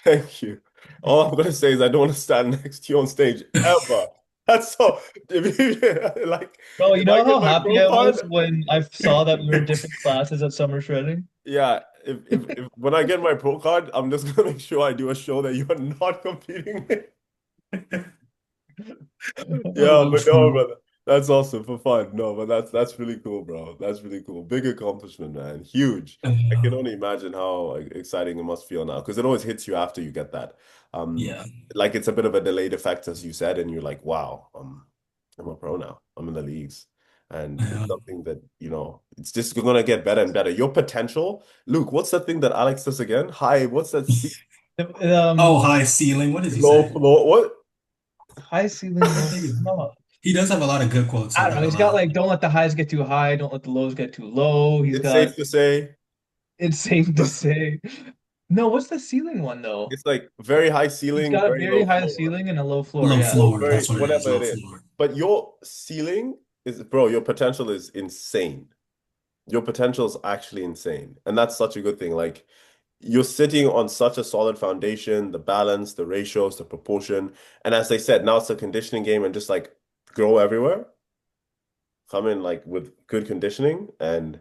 Speaker 1: Thank you. All I'm gonna say is I don't want to stand next to you on stage ever. That's all. If you, like,
Speaker 2: Bro, you
Speaker 1: if I
Speaker 2: know
Speaker 1: get
Speaker 2: how
Speaker 1: my
Speaker 2: happy
Speaker 1: pro
Speaker 2: I
Speaker 1: card,
Speaker 2: was when I saw that we were in different classes at summer shredding?
Speaker 1: yeah. If when I get my pro card, I'm just gonna make sure I do a show that you are not competing with. Yeah,
Speaker 3: Oh,
Speaker 1: but no,
Speaker 3: true.
Speaker 1: brother. That's awesome for fun. No, but that's really cool, bro. That's really cool. Big accomplishment, man. Huge. I can only imagine how exciting it must feel now because it always hits you after you get that. Um,
Speaker 3: Yeah.
Speaker 1: like it's a bit of a delayed effect, as you said, and you're like, wow, I'm a pro now. I'm in the leagues. And it's
Speaker 3: Yeah.
Speaker 1: something that, it's just gonna get better and better. Your potential, Luke, what's that thing that Alex does again? Hi, what's that?
Speaker 3: Oh, high ceiling. What does he
Speaker 1: Low
Speaker 3: say?
Speaker 1: floor. What?
Speaker 2: High ceiling, low. No,
Speaker 3: He does have a lot of good quotes,
Speaker 2: I
Speaker 3: I
Speaker 2: don't know.
Speaker 3: gotta
Speaker 2: He's got
Speaker 3: lie.
Speaker 2: like, don't let the highs get too high, don't let the lows get too low. He's
Speaker 1: It's safe
Speaker 2: got,
Speaker 1: to say.
Speaker 2: it's safe to say. No, what's the ceiling one though?
Speaker 1: It's like very high
Speaker 2: He's
Speaker 1: ceiling,
Speaker 2: got a
Speaker 1: very
Speaker 2: very
Speaker 1: low
Speaker 2: high
Speaker 1: floor.
Speaker 2: ceiling and a low floor.
Speaker 3: Low
Speaker 2: Yeah.
Speaker 1: Low,
Speaker 3: floor.
Speaker 1: very
Speaker 3: That's what it is.
Speaker 1: whatever it
Speaker 3: Low
Speaker 1: is.
Speaker 3: floor.
Speaker 1: But your ceiling is, bro, your potential is insane. Your potential is actually insane. And that's such a good thing. Like you're sitting on such a solid foundation, the balance, the ratios, the proportion. And as I said, now it's a conditioning game and just like grow everywhere. Come in like with good conditioning and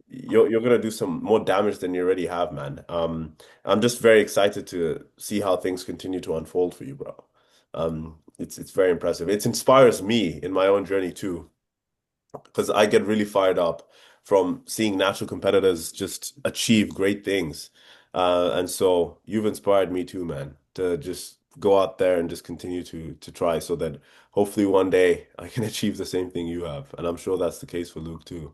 Speaker 1: you're gonna do some more damage than you already have, man. I'm just very excited to see how things continue to unfold for you, bro. It's very impressive. It inspires me in my own journey too, because I get really fired up from seeing natural competitors just achieve great things. And so you've inspired me too, man, to just go out there and just continue to try so that hopefully one day I can achieve the same thing you have. And I'm sure that's the case for Luke too.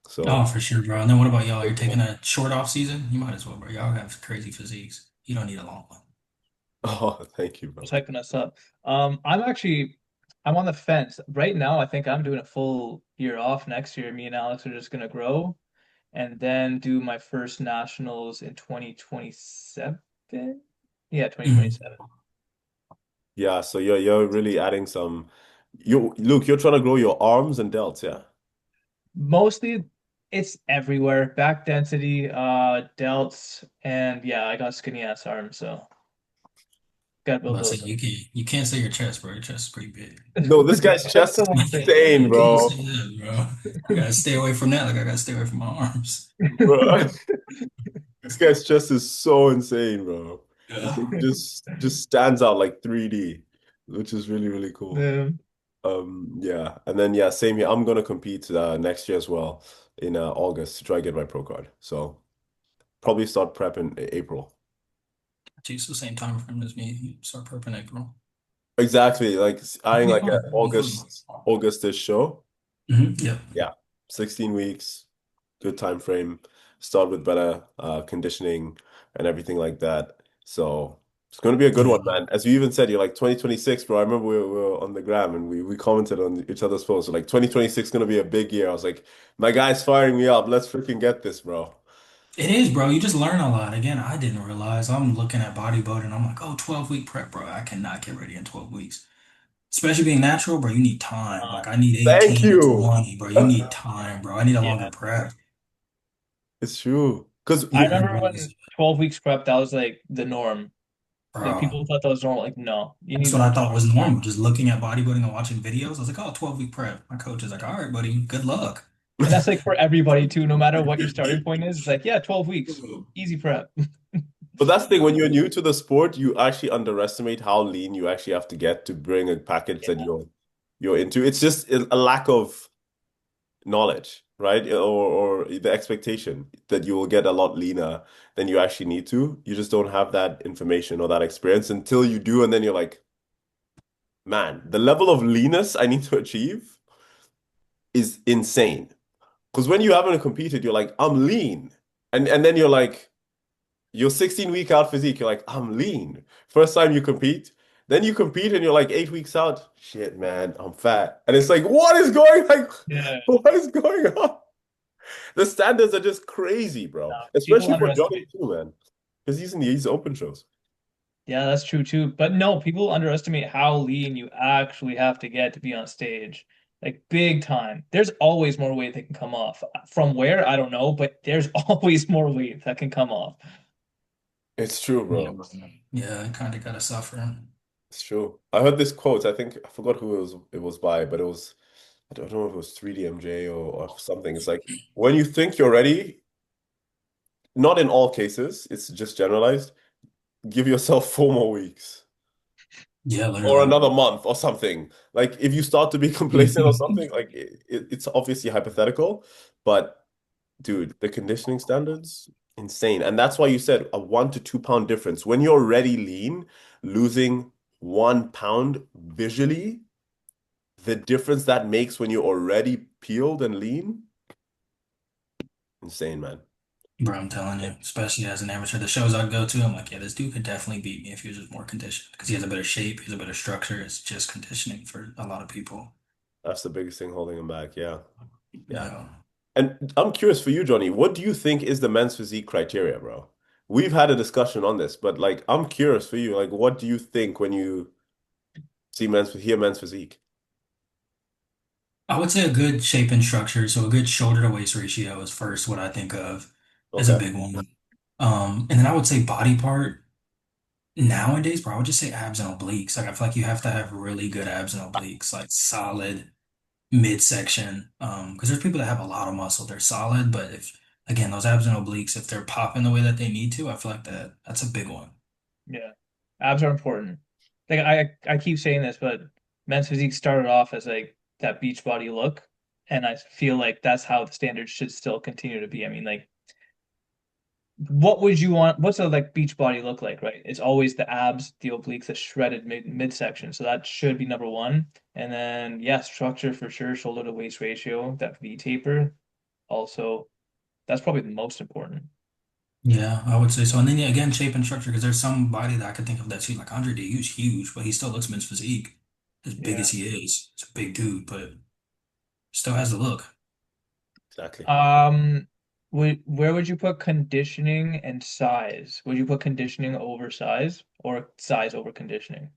Speaker 3: Oh,
Speaker 1: So
Speaker 3: for sure, bro. And then what about y'all? You're
Speaker 1: thank you,
Speaker 3: taking
Speaker 1: man.
Speaker 3: a short off season? You might as well, bro. Y'all have crazy physiques. You don't need a long one.
Speaker 1: Oh, thank you,
Speaker 2: Was
Speaker 1: brother.
Speaker 2: hyping us up. I'm on the fence. Right now, I think I'm doing a full year off next year. Me and Alex are just gonna grow and then do my first nationals in 2027. Yeah,
Speaker 3: Mhm.
Speaker 2: 2027.
Speaker 1: Yeah, so you're really adding some. You Luke, you're trying to grow your arms and delts, yeah.
Speaker 2: Mostly it's everywhere. Back density, delts, and yeah, I got skinny ass arms, so gotta build
Speaker 3: But I say
Speaker 2: those up.
Speaker 3: you can't say your chest, bro. Your chest is pretty big.
Speaker 1: No, this
Speaker 2: Yeah,
Speaker 1: guy's
Speaker 2: that's
Speaker 1: chest
Speaker 2: the
Speaker 1: is
Speaker 2: one thing.
Speaker 1: insane,
Speaker 3: You can't say
Speaker 1: bro.
Speaker 3: that, bro. You gotta stay away from that. Like I gotta stay away from my arms.
Speaker 1: Bro. This guy's chest is so insane, bro. It's
Speaker 3: Yeah.
Speaker 1: like just stands out like 3D, which is really, really cool.
Speaker 2: Yeah.
Speaker 1: Yeah. And then yeah, same here. I'm gonna compete next year as well in August to try to get my pro card. So probably start prep in April.
Speaker 3: Geez, the same time frame as me. You start prepping April.
Speaker 1: Exactly. Like eyeing
Speaker 3: It'll be
Speaker 1: like an
Speaker 3: fun. It'll be fun.
Speaker 1: August-ish show.
Speaker 3: Yep.
Speaker 1: Yeah. 16 weeks, good time frame. Start with better conditioning and everything like that. So it's going to be a good
Speaker 3: Yeah.
Speaker 1: one, man. As you even said, you're like 2026, bro. I remember we were on the gram and we commented on each other's posts. So like 2026 is going to be a big year. I was like, my guy's firing me up. Let's freaking get this, bro.
Speaker 3: It is, bro. You just learn a lot. Again, I didn't realize. I'm looking at bodybuilding. I'm like, oh, 12-week prep, bro. I cannot get ready in 12 weeks. Especially being natural, bro. You need time. Like, I need
Speaker 1: Thank
Speaker 3: 18 to
Speaker 1: you.
Speaker 3: 20, bro. You need time, bro. I need a longer
Speaker 2: Yeah.
Speaker 3: prep.
Speaker 1: It's true. Because
Speaker 2: I
Speaker 3: I
Speaker 1: you,
Speaker 3: didn't
Speaker 2: remember
Speaker 3: realize,
Speaker 2: when 12 weeks prep, that was like the norm. Like
Speaker 3: bro.
Speaker 2: people thought that was normal. Like, no, you
Speaker 3: That's
Speaker 2: need
Speaker 3: what I
Speaker 2: more
Speaker 3: thought
Speaker 2: time.
Speaker 3: was normal. Just looking at bodybuilding and watching videos. I was like, oh, 12-week prep. My coach is like, all right, buddy, good luck.
Speaker 2: And that's like for everybody too, no matter what your starting point is. It's like, yeah, 12 weeks, easy prep.
Speaker 1: but that's the thing, when you're new to the sport, you actually underestimate how lean you actually have to get to bring a package that
Speaker 2: Yeah.
Speaker 1: you're into. It's just a lack of knowledge, right? Or the expectation that you will get a lot leaner than you actually need to. You just don't have that information or that experience until you do, and then you're like, man, the level of leanness I need to achieve is insane. Because when you haven't competed, you're like, I'm lean. And then you're like, you're 16-week out physique, you're like, I'm lean. First time you compete, then you compete and you're like 8 weeks out. Shit, man, I'm fat. And it's like, what is going like
Speaker 2: Yeah.
Speaker 1: what is going on? The standards are just crazy, bro.
Speaker 2: People
Speaker 1: Especially for Johnny
Speaker 2: underestimate.
Speaker 1: too, man. Because he's in these open shows.
Speaker 2: Yeah, that's true too. But no, people underestimate how lean you actually have to get to be on stage. Like big time. There's always more weight that can come off. From where, I don't know, but there's always more weight that can come off.
Speaker 1: It's true,
Speaker 3: Yeah,
Speaker 1: bro.
Speaker 3: bro. Yeah, I kind of gotta suffer.
Speaker 1: It's true. I heard this quote. I think I forgot who it was by, but it was I don't know if it was 3DMJ or something. It's like when you think you're ready, not in all cases, it's just generalized. Give yourself 4 more weeks
Speaker 3: Yeah,
Speaker 1: or
Speaker 3: literally.
Speaker 1: another month or something. Like if you start to be complacent or something, like it's obviously hypothetical, but dude, the conditioning standards, insane. And that's why you said a 1 to 2 pound difference. When you're already lean, losing 1 pound visually, the difference that makes when you're already peeled and lean, insane, man.
Speaker 3: Bro, I'm telling you, especially as an amateur, the shows I go to, I'm like, yeah, this dude could definitely beat me if he was just more conditioned because he has a better shape, he has a better structure. It's just conditioning for a lot of people.
Speaker 1: That's the biggest thing holding him back. Yeah. Yeah.
Speaker 3: Yeah.
Speaker 1: And I'm curious for you, Johnny, what do you think is the men's physique criteria, bro? We've had a discussion on this, but like I'm curious for you. Like, what do you think when you hear men's physique?
Speaker 3: I would say a good shape and structure. So a good shoulder to waist ratio is first what I think of as a
Speaker 1: Okay.
Speaker 3: big one. And then I would say body part nowadays, bro, I would just say abs and obliques. Like I feel like you have to have really good abs and obliques, like solid midsection. Because there's people that have a lot of muscle, they're solid, but if again those abs and obliques, if they're popping the way that they need to, I feel like that's a big one.
Speaker 2: Yeah. Abs are important. Like I keep saying this, but men's physique started off as like that beach body look, and I feel like that's how the standards should still continue to be. I mean, like what would you want? What's a like beach body look like, right? It's always the abs, the obliques, the shredded midsection. So that should be number one. And then yeah, structure for sure, shoulder to waist ratio, that V taper. Also, that's probably the most important.
Speaker 3: Yeah, I would say so. And then yeah, again, shape and structure, because there's somebody that I could think of that's huge. Like Andre Dayu's huge, but he still looks men's physique. As big
Speaker 2: Yeah.
Speaker 3: as he is, he's a big dude, but still has the look.
Speaker 1: Exactly.
Speaker 2: Where would you put conditioning and size? Would you put conditioning over size or size over conditioning?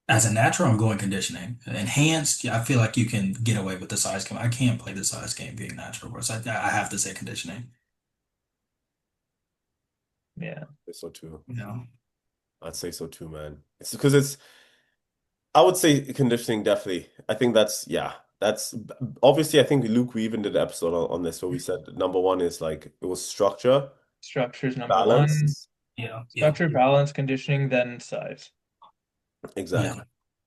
Speaker 3: As a natural, I'm going conditioning. Enhanced, yeah, I feel like you can get away with the size game. I can't play the size game being natural, bro. So I have to say conditioning.
Speaker 2: Yeah.
Speaker 1: It's so too.
Speaker 3: You know?
Speaker 1: I'd say so too, man. It's because I would say conditioning definitely. I think that's, yeah. that's obviously I think Luke, we even did an episode on this where we said number one is like it was structure,
Speaker 2: Structure is number one.
Speaker 1: balance.
Speaker 3: Yeah, yeah,
Speaker 2: Structure, balance, conditioning, then size.
Speaker 3: yeah,
Speaker 1: Exactly.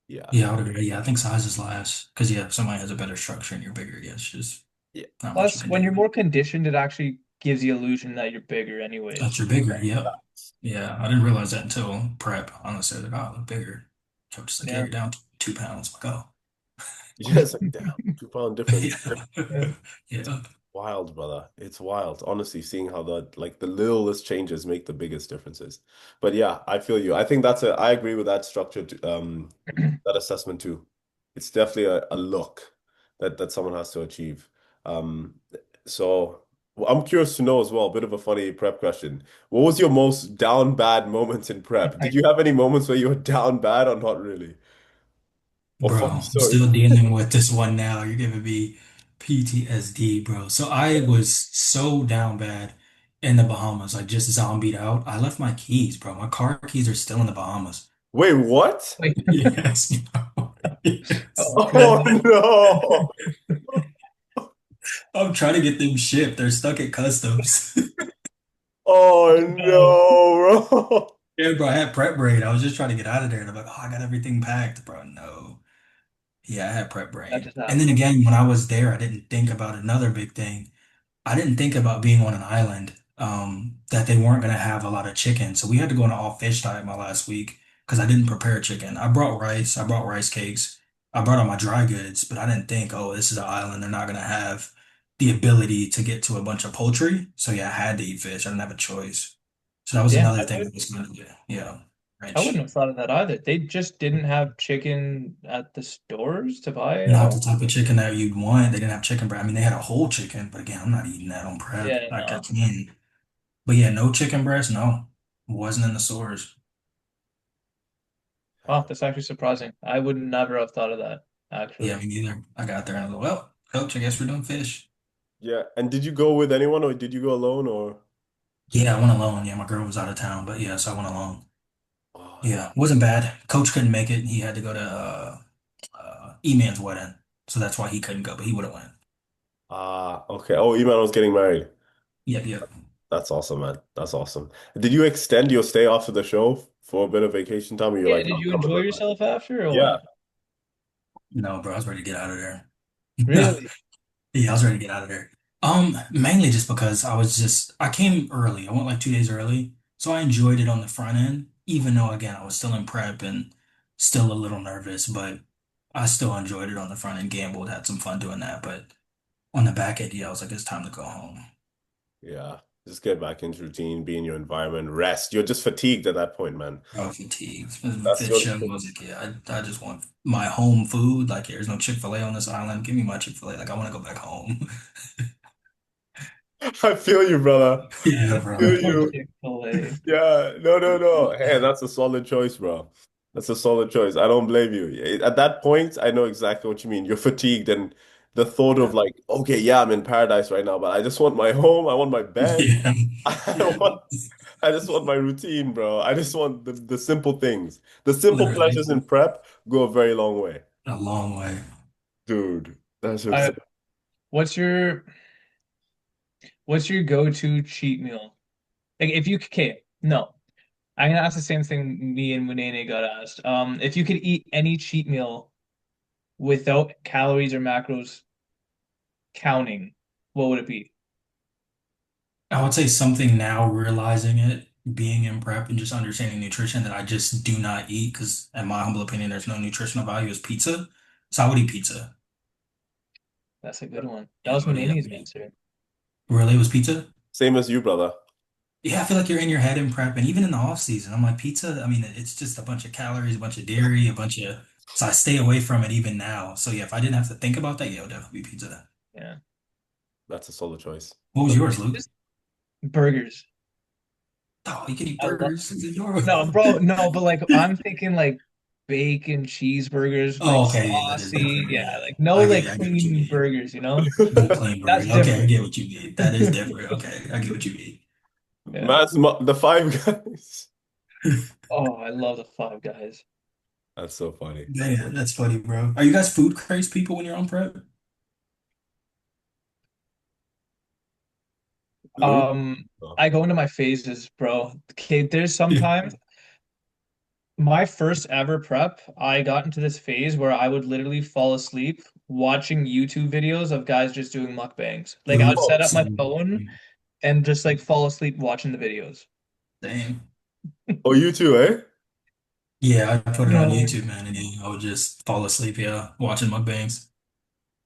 Speaker 1: Yeah.
Speaker 3: yeah. I would agree. Yeah, I think size is last because yeah, if somebody has a better structure and you're bigger, yeah, it's just
Speaker 1: Yeah.
Speaker 3: not much you
Speaker 2: Plus,
Speaker 3: can
Speaker 2: when
Speaker 3: do.
Speaker 2: you're more conditioned, it actually gives the illusion that you're bigger
Speaker 3: That
Speaker 2: anyways.
Speaker 3: you're bigger. Yep. Yeah, I didn't realize that until prep. Honestly, like, oh, I look bigger. Coach like, yeah,
Speaker 2: Yeah.
Speaker 3: you're down 2 pounds. I'm like,
Speaker 1: Yeah, it's like damn, 2 pound difference.
Speaker 3: oh,
Speaker 2: Yeah.
Speaker 3: yeah,
Speaker 1: Wild, brother. It's wild. Honestly, seeing how the littlest changes make the biggest differences. But yeah, I feel you. I think I agree with that structure that assessment too. It's definitely a look that someone has to achieve. Um, so well, I'm curious to know as well, a bit of a funny prep question. What was your most down bad moments in prep? Did you have any moments where you were down bad or not really? Or
Speaker 3: bro.
Speaker 1: funny
Speaker 3: I'm still
Speaker 1: stories?
Speaker 3: dealing with this one now. You're giving me PTSD, bro. So I was so down bad in the Bahamas, like just zombied out. I left my keys, bro. My car keys are still in the Bahamas.
Speaker 1: Wait, what?
Speaker 2: Like,
Speaker 3: Yes, bro. Yes.
Speaker 2: oh
Speaker 1: Oh
Speaker 2: goodness.
Speaker 1: no.
Speaker 3: I'm trying to get them shipped. They're stuck at customs.
Speaker 1: Oh
Speaker 2: No,
Speaker 1: no, bro.
Speaker 3: Yeah, bro, I had prep brain. I was just trying to get out of there, and I'm like, oh, I got everything packed, bro. No. Yeah, I had prep
Speaker 2: that
Speaker 3: brain.
Speaker 2: just
Speaker 3: And then
Speaker 2: happened.
Speaker 3: again, when I was there, I didn't think about another big thing. I didn't think about being on an island, that they weren't going to have a lot of chicken. So we had to go on an all fish diet my last week because I didn't prepare chicken. I brought rice cakes, I brought all my dry goods, but I didn't think, oh, this is an island. They're not going to have the ability to get to a bunch of poultry. So yeah, I had to eat fish. I didn't have a choice. So that was
Speaker 2: Damn,
Speaker 3: another thing that was going to, yeah,
Speaker 2: I wouldn't
Speaker 3: wrench.
Speaker 2: have thought of that either. They just didn't have chicken at the stores to buy at
Speaker 3: Not the
Speaker 2: all.
Speaker 3: type of chicken that you'd want. They didn't have chicken breast. I mean, they had a whole chicken, but again, I'm not eating that on prep.
Speaker 2: Yeah,
Speaker 3: Like I
Speaker 2: no.
Speaker 3: can. But yeah, no chicken breast, no. Wasn't in the stores.
Speaker 2: Wow, that's actually surprising. I would never have thought of that,
Speaker 3: Yeah,
Speaker 2: actually.
Speaker 3: me neither. I got there and I was like, well, coach, I guess we're doing fish.
Speaker 1: Yeah, and did you go with anyone or did you go alone or?
Speaker 3: Yeah, I went alone. Yeah, my girl was out of town, but yeah, so I went alone.
Speaker 1: Oh,
Speaker 3: Yeah, wasn't bad. Coach couldn't make it. He had to go to E-Man's wedding. So that's why he couldn't go, but he would have went.
Speaker 1: okay. Oh, Iman was getting married.
Speaker 3: Yep, yep.
Speaker 1: That's awesome, man. That's awesome. Did you extend your stay after the show for a bit of vacation time? Or you're
Speaker 2: Yeah,
Speaker 1: like,
Speaker 2: did
Speaker 1: I'm
Speaker 2: you
Speaker 1: coming
Speaker 2: enjoy
Speaker 1: right back?
Speaker 2: yourself after or
Speaker 1: Yeah.
Speaker 2: what?
Speaker 3: No, bro, I was ready to get out of there.
Speaker 2: Really?
Speaker 3: Yeah, I was ready to get out of there. Mainly just because I came early. I went like 2 days early. So I enjoyed it on the front end, even though again I was still in prep and still a little nervous, but I still enjoyed it on the front end, gambled, had some fun doing that. But on the back end, yeah, I was like, it's time to go home.
Speaker 1: Yeah. Just get back into routine, be in your environment, rest. You're just fatigued at that point, man.
Speaker 3: I was fatigued. The
Speaker 1: That's
Speaker 3: fifth
Speaker 1: your
Speaker 3: show, I was like, yeah, I just want my home food. Like, there's no Chick-fil-A on this island. Give me my Chick-fil-A. Like, I want to go back home.
Speaker 1: I feel you, brother.
Speaker 3: Yeah,
Speaker 1: Feel
Speaker 3: bro.
Speaker 2: Oh,
Speaker 1: you.
Speaker 2: Chick-fil-A.
Speaker 1: Yeah, no, no, no. Hey, that's a solid choice, bro. That's a solid choice. I don't blame you. At that point, I know exactly what you mean. You're fatigued, and the thought of
Speaker 3: Yeah.
Speaker 1: like, okay, yeah, I'm in paradise right now, but I just want my home. I want my bed.
Speaker 3: Yeah.
Speaker 1: I
Speaker 3: Yeah.
Speaker 1: want, I just want my routine, bro. I just want the simple things. The simple
Speaker 3: Literally.
Speaker 1: pleasures in prep go a very long way,
Speaker 3: A long way.
Speaker 1: dude. That's
Speaker 2: I,
Speaker 1: insane.
Speaker 2: what's your what's your go-to cheat meal? Like if you okay, no. I'm gonna ask the same thing me and Munene got asked. If you could eat any cheat meal without calories or macros counting, what would it be?
Speaker 3: I would say something now, realizing it, being in prep and just understanding nutrition that I just do not eat because, in my humble opinion, there's no nutritional value is pizza. So I would eat pizza.
Speaker 2: That's a good one. That
Speaker 3: Yeah,
Speaker 2: was
Speaker 3: I would eat
Speaker 2: Munene's
Speaker 3: it.
Speaker 2: answer.
Speaker 3: Really, it was pizza?
Speaker 1: Same as you, brother.
Speaker 3: Yeah, I feel like you're in your head in prep, and even in the off season, I'm like pizza. I mean, it's just a bunch of calories, a bunch of dairy, a bunch of. So I stay away from it even now. So yeah, if I didn't have to think about that, yeah, it would definitely be pizza.
Speaker 2: Yeah.
Speaker 1: That's a solid choice.
Speaker 3: What was yours, Luke?
Speaker 2: Just burgers.
Speaker 3: Oh, you can eat
Speaker 2: I love
Speaker 3: burgers. It's adorable.
Speaker 2: no, bro, no, but like I'm thinking like bacon cheeseburgers, like
Speaker 3: Oh, okay, yeah, that is
Speaker 2: saucy.
Speaker 3: different.
Speaker 2: Yeah,
Speaker 3: Yeah,
Speaker 2: like no like
Speaker 3: I get what you
Speaker 2: clean
Speaker 3: mean.
Speaker 2: burgers, you know?
Speaker 3: No plain
Speaker 2: That's
Speaker 3: burger. Okay, I
Speaker 2: different.
Speaker 3: get what you mean. That is different. Okay, I get what you mean.
Speaker 2: Yeah.
Speaker 1: The Five Guys.
Speaker 2: Oh, I love the Five Guys.
Speaker 1: That's so funny.
Speaker 3: Yeah, that's funny, bro. Are you guys food craze people when you're on prep?
Speaker 1: Food?
Speaker 2: Um,
Speaker 1: Oh.
Speaker 2: I go into my phases, bro. Okay, there's sometimes my first ever prep, I got into this phase where I would literally fall asleep watching YouTube videos of guys just doing mukbangs. Like I would
Speaker 3: Ooh,
Speaker 2: set up my phone
Speaker 3: same.
Speaker 2: and just like fall asleep watching the videos.
Speaker 3: Same.
Speaker 1: Oh, you too, eh?
Speaker 3: Yeah, I put it on
Speaker 2: No,
Speaker 3: YouTube, man, and yeah, I would just fall asleep, yeah, watching mukbangs.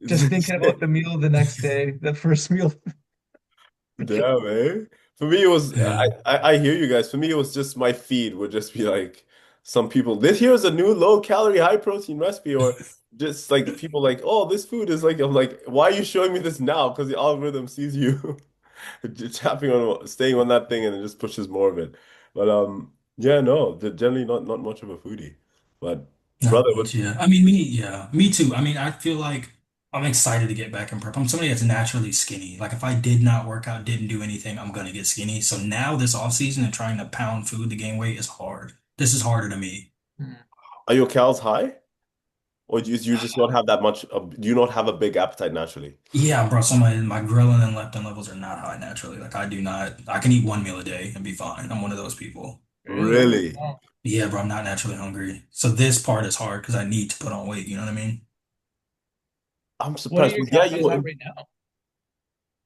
Speaker 2: just thinking about the meal the next day, the first meal.
Speaker 1: Damn, eh? For me, it was
Speaker 3: Yeah.
Speaker 1: I hear you guys. For me, it was just my feed would just be like some people. This here's a new low calorie, high protein recipe, or just like people like, oh, this food is like. I'm like, why are you showing me this now? Because the algorithm sees you just tapping on, staying on that thing, and it just pushes more of it. But yeah, no, they're generally not much of a foodie. But
Speaker 3: Not
Speaker 1: brother,
Speaker 3: much, yeah. I mean, me, yeah, me too. I mean, I feel like I'm excited to get back in prep. I'm somebody that's naturally skinny. Like, if I did not work out, didn't do anything, I'm gonna get skinny. So now, this off season and trying to pound food to gain weight is hard. This is harder to me.
Speaker 1: are your calories high, or do you just not have that much? Do you not have a big appetite naturally?
Speaker 3: Yeah, bro. So my ghrelin and leptin levels are not high naturally. Like, I do not. I can eat one meal a day and be fine. I'm one of those people.
Speaker 2: Really?
Speaker 1: Really?
Speaker 2: Oh.
Speaker 3: Yeah, bro. I'm not naturally hungry. So this part is hard because I need to put on weight. You know what I mean?
Speaker 1: I'm
Speaker 2: What are
Speaker 1: surprised.
Speaker 2: your
Speaker 1: But yeah,
Speaker 2: calories at right now?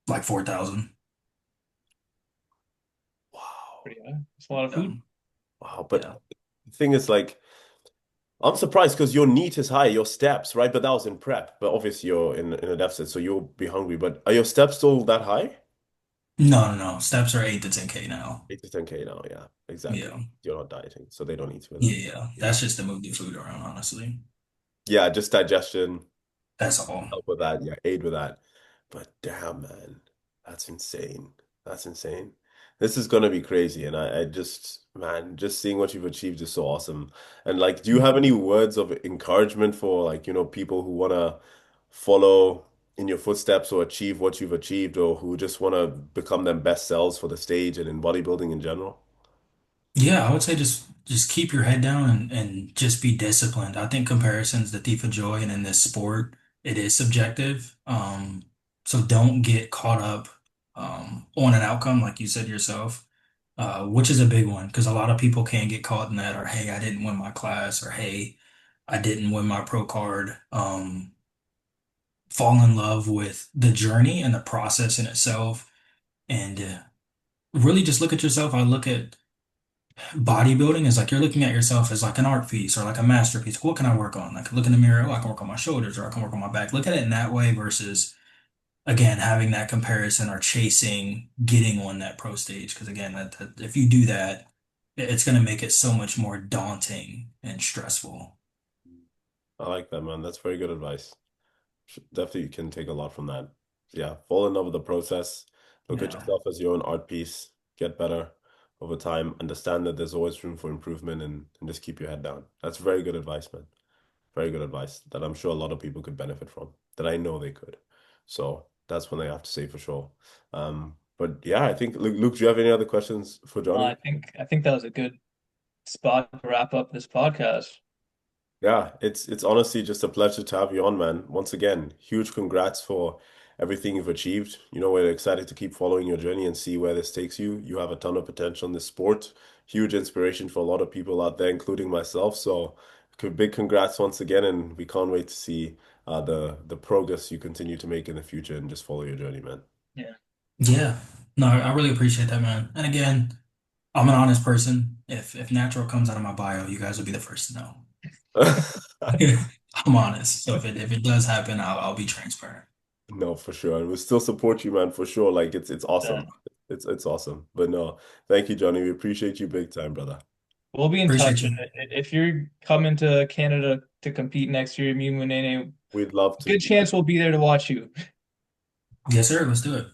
Speaker 3: Like 4,000.
Speaker 1: wow.
Speaker 2: Pretty high. It's a lot of
Speaker 3: Yeah,
Speaker 2: food.
Speaker 1: Wow. But
Speaker 3: yeah.
Speaker 1: the thing is, like, I'm surprised because your NEAT is high, your steps, right? But that was in prep. But obviously, you're in a deficit, so you'll be hungry. But are your steps still that high?
Speaker 3: No, no, no. Steps are 8 to 10K now.
Speaker 1: 8 to 10K now. Yeah, exactly.
Speaker 3: Yeah.
Speaker 1: You're not dieting, so they don't need to for
Speaker 3: Yeah,
Speaker 1: that.
Speaker 3: yeah.
Speaker 1: Yeah.
Speaker 3: That's just to move the food around, honestly.
Speaker 1: Yeah, just digestion.
Speaker 3: That's all.
Speaker 1: Help with that. Yeah, aid with that. But damn, man, that's insane. That's insane. This is gonna be crazy. And I just, man, just seeing what you've achieved is so awesome. And like, do you have any words of encouragement for like, people who wanna follow in your footsteps or achieve what you've achieved or who just wanna become their best selves for the stage and in bodybuilding in general?
Speaker 3: Yeah, I would say just keep your head down and just be disciplined. I think comparison's the thief of joy, and in this sport, it is subjective. So don't get caught up on an outcome, like you said yourself, which is a big one because a lot of people can get caught in that, or hey, I didn't win my class, or hey, I didn't win my pro card. Fall in love with the journey and the process in itself, and really just look at yourself. I look at bodybuilding is like you're looking at yourself as like an art piece or like a masterpiece. What can I work on? Like look in the mirror, oh, I can work on my shoulders or I can work on my back. Look at it in that way versus again having that comparison or chasing getting on that pro stage. Because again, if you do that, it's going to make it so much more daunting and stressful.
Speaker 1: I like that, man. That's very good advice. Definitely can take a lot from that. Yeah, fall in love with the process. Look at
Speaker 3: Yeah.
Speaker 1: yourself as your own art piece. Get better over time. Understand that there's always room for improvement and just keep your head down. That's very good advice, man. Very good advice that I'm sure a lot of people could benefit from, that I know they could. So that's what I have to say for sure. But yeah, I think, Luke, do you have any other questions for Johnny?
Speaker 2: I think that was a good spot to wrap up this podcast.
Speaker 1: Yeah, it's honestly just a pleasure to have you on, man. Once again, huge congrats for everything you've achieved. We're excited to keep following your journey and see where this takes you. You have a ton of potential in this sport, huge inspiration for a lot of people out there, including myself. So, big congrats once again, and we can't wait to see the progress you continue to make in the future and just follow your journey, man.
Speaker 2: Yeah.
Speaker 3: Yeah. No, I really appreciate that, man. And again, I'm an honest person. If natural comes out of my bio, you guys will be the first to know. I'm honest. So if it does happen, I'll be transparent.
Speaker 1: No, for sure. And we'll still support you, man, for sure. Like it's awesome.
Speaker 2: Uh,
Speaker 1: It's awesome. But no, thank you, Johnny. We appreciate you big time, brother.
Speaker 2: we'll be in
Speaker 3: Appreciate
Speaker 2: touch.
Speaker 3: you.
Speaker 2: And if you're coming to Canada to compete next year, me and Nene,
Speaker 1: We'd love to.
Speaker 2: good chance we'll be there to watch you.
Speaker 3: Yes, sir. Let's do it.